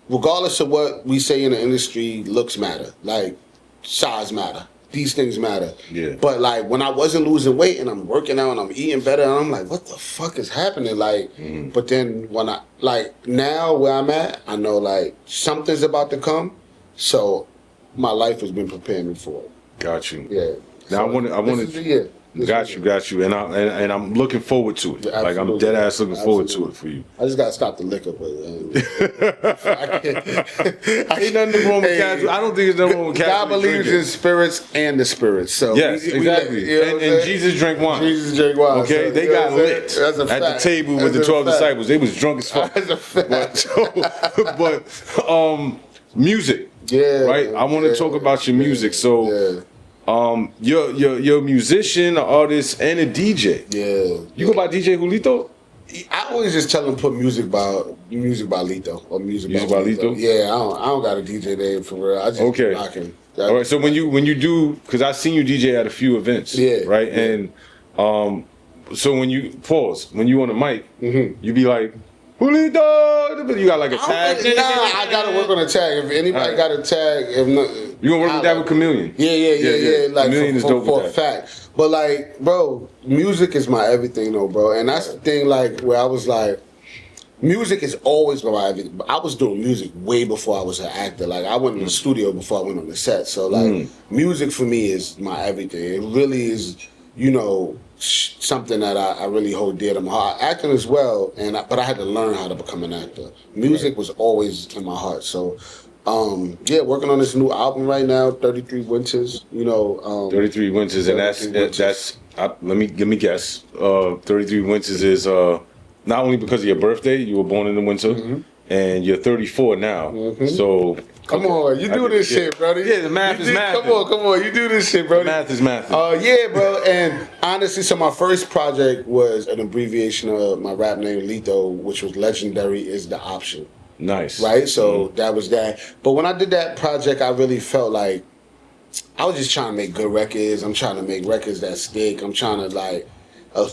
regardless of what we say in the industry, looks matter. Like size matter. These things matter. Yeah. But like when I wasn't losing weight and I'm working out and I'm eating better, and I'm like, what the fuck is happening? Like, but then when I like now where I'm at, I know like something's about to come. So my life has been preparing me for it. Got you. Yeah. Now so I wanted Got you, and I'm looking forward to it. Yeah, like I'm dead ass looking forward to it for you. I just gotta stop the liquor, but ain't nothing wrong with casual. I don't think there's nothing wrong with casual. God believes in spirits and the spirits. So yes, exactly. And Jesus drank wine. Jesus drank wine. Okay, so, they got lit at the table with the 12 disciples. They was drunk as fuck. That's a fact. But music. Yeah. Right. I want to talk about your music. So. You're a musician, an artist, and a DJ. Yeah. You go by DJ Julito? I always just tell them put music by Lito or music by Lito. Yeah, I don't got a DJ name for real. I just rocking. All right. So when you do, because I seen you DJ at a few events. Yeah. Right. Yeah. And so when you on the mic, you be like, Julito, you got like a tag. I gotta work on a tag. If anybody got a tag, if not, you gonna work with that with Chameleon? Yeah. Like Chameleon is dope for a fact. But like, bro, music is my everything, though, bro. And that's the thing, like, where I was like, music is always my everything. I was doing music way before I was an actor. Like, I went in the studio before I went on the set. So like, music for me is my everything. It really is, something that I really hold dear to my heart. Acting as well, but I had to learn how to become an actor. Music was always in my heart. So, working on this new album right now, 33 Winters. 33 Winters, and that's. Let me guess. 33 Winters is not only because of your birthday, you were born in the winter, and you're 34 now. So. Come on, you do this shit, brother. Yeah, the math is math. Come on, you do this shit, brother. Math is math. Yeah, bro. And honestly, so my first project was an abbreviation of my rap name, Lito, which was Legendary is the Option. Nice. Right? So that was that. But when I did that project, I really felt like I was just trying to make good records. I'm trying to make records that stick. I'm trying to like,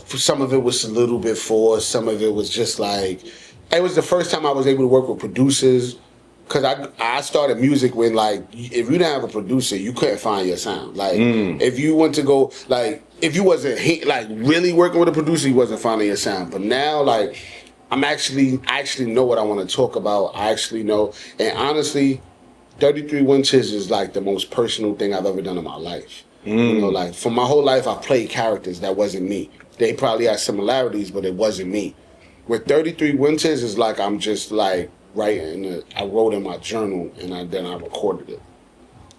some of it was a little bit forced. Some of it was just like, it was the first time I was able to work with producers. Because I started music when, like, if you didn't have a producer, you couldn't find your sound. Like, if you went to go, like, if you wasn't, like, really working with a producer, you wasn't finding your sound. But now, like, I actually know what I want to talk about. I actually know. And honestly, 33 Winters is, like, the most personal thing I've ever done in my life. Like, for my whole life, I played characters that wasn't me. They probably had similarities, but it wasn't me. With 33 Winters, it's like I'm just, like, writing. I wrote in my journal and then I recorded it.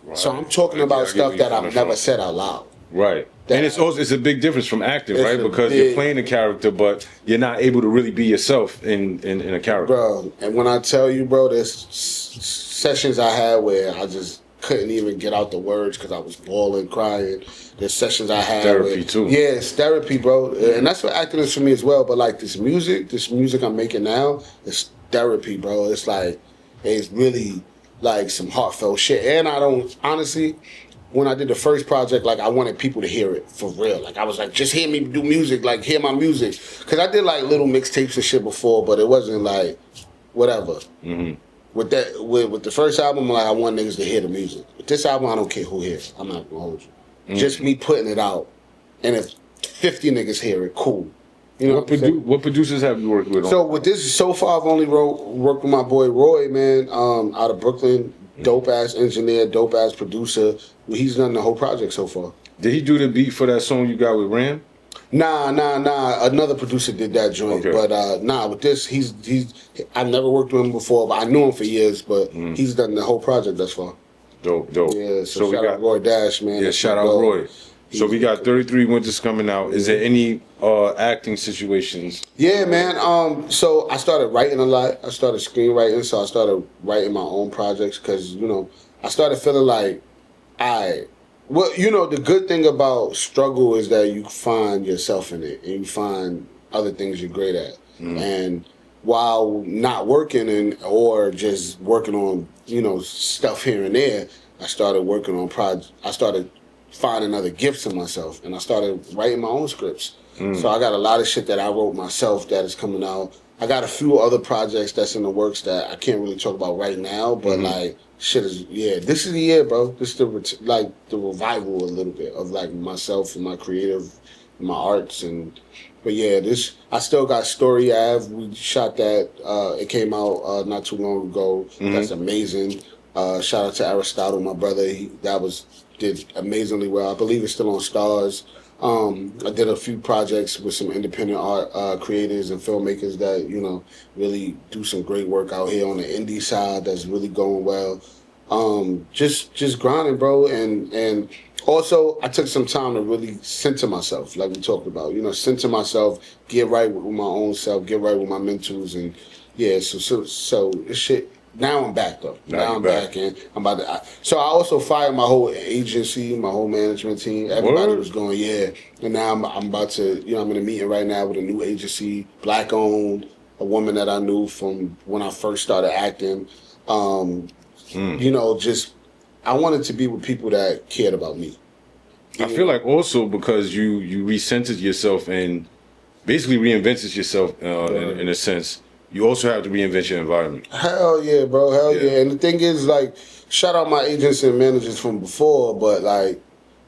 Right. So I'm talking about stuff that I've never said out loud. Right. And it's a big difference from acting, right? Because you're playing a character, but you're not able to really be yourself in a character. Bro, and when I tell you, bro, there's sessions I had where I just couldn't even get out the words because I was bawling, crying. There's sessions I had therapy too. Yeah, it's therapy, bro. And that's what acting is for me as well. But like this music I'm making now, it's therapy, bro. It's like, it's really like some heartfelt shit. And I don't, honestly, when I did the first project, like I wanted people to hear it for real. Like I was like, just hear me do music, like hear my music. Cause I did like little mixtapes and shit before, but it wasn't like, whatever. With the first album, like I want niggas to hear the music. With this album, I don't care who hears. I'm not gonna hold you. Just me putting it out. And if 50 niggas hear it, cool. What producers have you worked with? So with this, so far I've only worked with my boy Roy, man, out of Brooklyn. Dope ass engineer, dope ass producer. He's done the whole project so far. Did he do the beat for that song you got with Ram? Nah. Another producer did that joint, but with this, he's. I've never worked with him before, but I knew him for years. But he's done the whole project thus far. Dope. Yeah. So shout out Roy Dash, man. Yeah, shout out Roy. So we got 33 Winters coming out. Is there any acting situations? Yeah, man. So I started writing a lot. I started screenwriting, so I started writing my own projects because, I started feeling like, the good thing about struggle is that you find yourself in it and you find other things you're great at. And while not working or just working on, stuff here and there, I started working on I started finding other gifts in myself, and I started writing my own scripts. So I got a lot of shit that I wrote myself that is coming out. I got a few other projects that's in the works that I can't really talk about right now, but like shit is this is the year, bro. This is the revival a little bit of like myself and my creative, my arts but this I still got Story Ave. We shot that. It came out not too long ago. That's amazing. Shout out to Aristotle, my brother. Did amazingly well. I believe it's still on Stars. I did a few projects with some independent art creators and filmmakers that really do some great work out here on the indie side. That's really going well. Just grinding, bro, and also I took some time to really center myself, like we talked about. Center myself, get right with my own self, get right with my mentals, and yeah. So this shit. Now I'm back though. Now I'm back, and I'm about to. So I also fired my whole agency, my whole management team. Everybody was going, yeah. And now I'm about to. I'm in a meeting right now with a new agency, black owned, a woman that I knew from when I first started acting. Just I wanted to be with people that cared about me. I feel like also because you recentered yourself and basically reinvented yourself in a sense. You also have to reinvent your environment. Hell yeah, bro. Hell yeah. And the thing is, like, shout out my agents and managers from before, but, like,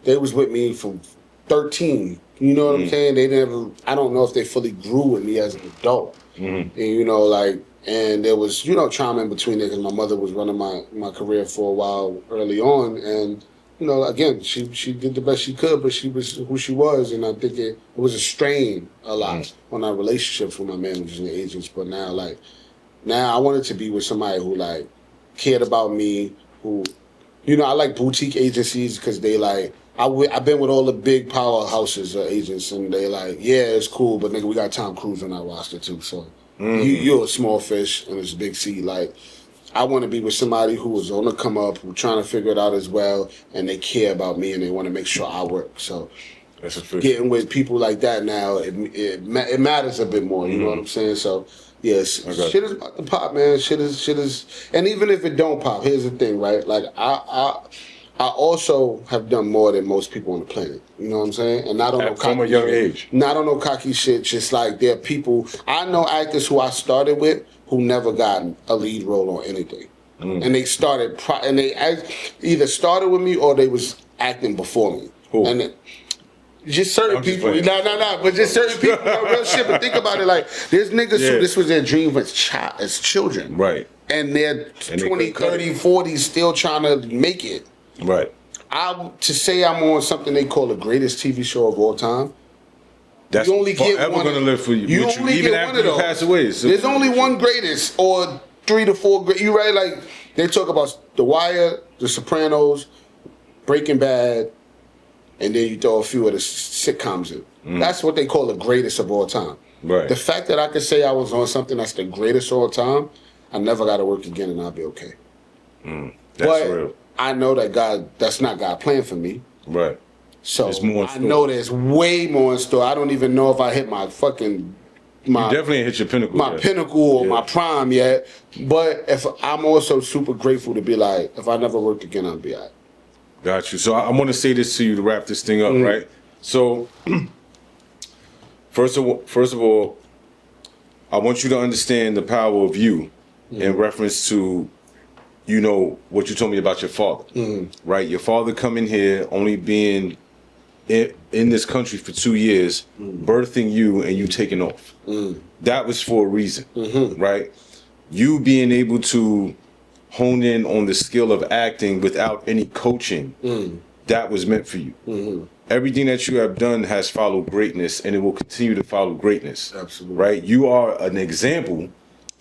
they was with me from 13. You know what I'm saying? They never, I don't know if they fully grew with me as an adult. And, and there was, trauma in between there because my mother was running my career for a while early on. And, again, she did the best she could, but she was who she was, and I think it was a strain a lot on our relationships with my managers and agents. But now I wanted to be with somebody who like cared about me, who, I like boutique agencies because they like I've been with all the big powerhouses of agents, and they like, yeah, it's cool, but nigga, we got Tom Cruise on our roster too, so you're a small fish and it's a big sea, like. I want to be with somebody who is on the come up, who's trying to figure it out as well, and they care about me and they want to make sure I work. So getting with people like that now, it matters a bit more. You know what I'm saying? So yes, shit is about to pop, man. Shit is, and even if it don't pop, here's the thing, right? Like I also have done more than most people on the planet. You know what I'm saying? And not on no cocky from a young age. Not on no cocky shit. Just like there are people I know, actors who I started with, who never got a lead role on anything. And they started, and they either started with me or they was acting before me. Who? And just certain people, but just certain people, real shit. But think about it, like, there's niggas who this was their dream as children. Right. And they're 20, 30, 40 still trying to make it. Right. To say I'm on something they call the greatest TV show of all time, that's you only get forever one. Gonna live for you. You only even get after one of you those. pass away. So there's only one greatest, or 3 to 4 great. You right? Like they talk about The Wire, The Sopranos, Breaking Bad, and then you throw a few of the sitcoms in. That's what they call the greatest of all time. Right. The fact that I could say I was on something that's the greatest of all time, I never got to work again, and I'll be okay. That's real. I know that that's not God planned for me. Right. So I know there's way more in store. I don't even know if I hit my fucking you definitely hit your pinnacle. My pinnacle or my prime yet. But if I'm also super grateful to be like, if I never worked again, I'll be all right. Got you. So I want to say this to you to wrap this thing up, right? So first of all, I want you to understand the power of you in reference to what you told me about your father, right? Your father coming here, only being in this country for 2 years, birthing you and you taking off. That was for a reason, right? You being able to hone in on the skill of acting without any coaching, that was meant for you. Everything that you have done has followed greatness, and it will continue to follow greatness. Absolutely. Right? You are an example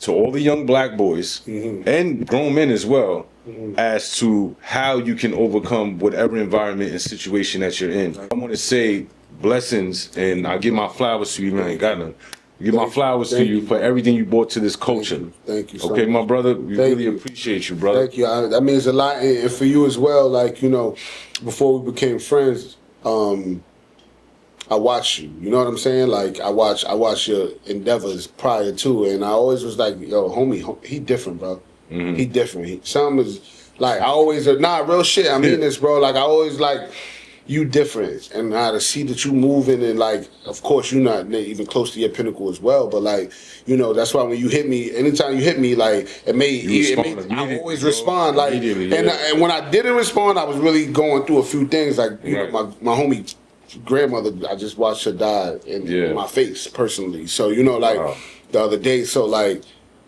to all the young black boys and grown men as well, as to how you can overcome whatever environment and situation that you're in. I want to say blessings, and I give my flowers to you, man. I ain't got none. Give my flowers to you for everything you brought to this culture. Thank you so okay, much. my brother, we really appreciate you, brother. Thank you. That means a lot, and for you as well. Like, before we became friends, I watched you. You know what I'm saying? Like I watch your endeavors prior to, and I always was like, yo, homie, he different, bro. He different. Something is like I always real shit. I mean this, bro. Like I always like you different, and now to see that you moving, and like, of course you're not even close to your pinnacle as well, but like, that's why when you hit me, anytime you hit me, like I always respond, like, and when I didn't respond, I was really going through a few things, like know, my homie grandmother, I just watched her die in my face personally, so the other day, so like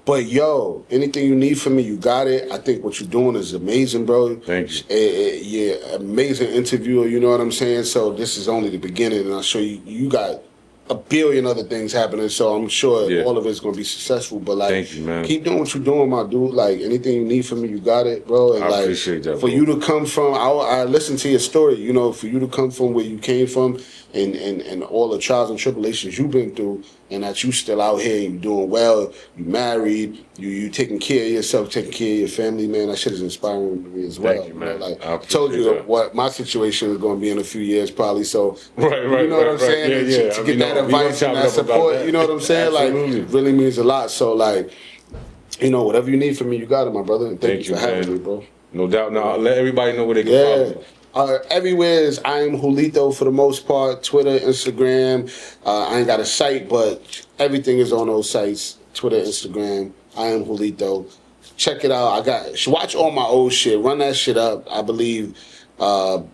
But yo, anything you need from me, you got it. I think what you're doing is amazing, bro. Thank you. You're amazing interviewer, you know what I'm saying? So this is only the beginning, and I'll show you, you got a billion other things happening, so I'm sure all of it's gonna be successful. But like, thank you, man. Keep doing what you're doing, my dude. Like anything you need from me, you got it, bro. And I like, appreciate that. For you to come from, I listened to your story. You know, for you to come from where you came from, and all the trials and tribulations you've been through, and that you still out here, and you doing well, you married, you taking care of yourself, taking care of your family, man. That shit is inspiring to me as well. Thank you, man. Like I told you that. what my situation is going to be in a few years, probably. So right, you know what I'm saying? Yeah, To get that advice and that support, you know what I'm saying? Absolutely. Like, it really means a lot. So like, you know, whatever you need from me, you got it, my brother. And thank you for having me, bro. No doubt. Now let everybody know where they can follow you. Everywhere is I am Julito for the most part. Twitter, Instagram. I ain't got a site, but everything is on those sites. Twitter, Instagram. I am Julito. Check it out. Watch all my old shit. Run that shit up. I believe The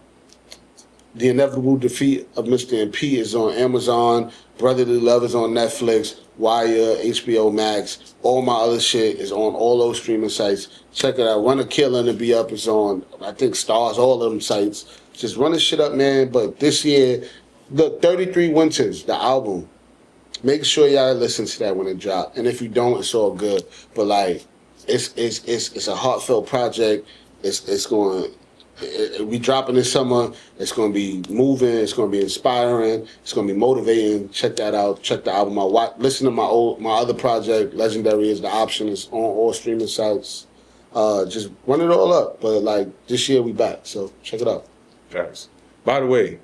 Inevitable Defeat of Mr. MP is on Amazon. Brotherly Love is on Netflix, Wire, HBO Max. All my other shit is on all those streaming sites. Check it out. Run a Killer and Be Up is on, I think, Stars, all of them sites. Just run this shit up, man. But this year, the 33 Winters, the album, make sure y'all listen to that when it drops. And if you don't, it's all good. But like, it's a heartfelt project. It's going. We dropping this summer. It's going to be moving. It's going to be inspiring. It's going to be motivating. Check that out. Check the album out. Listen to my other project, Legendary is the Option. It's on all streaming sites. Just run it all up. But like this year we back. So check it out. Facts. By the way,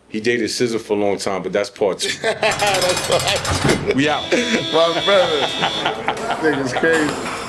he dated SZA for a long time, but that's part 2. That's part 2. We out. My brother. This nigga's crazy.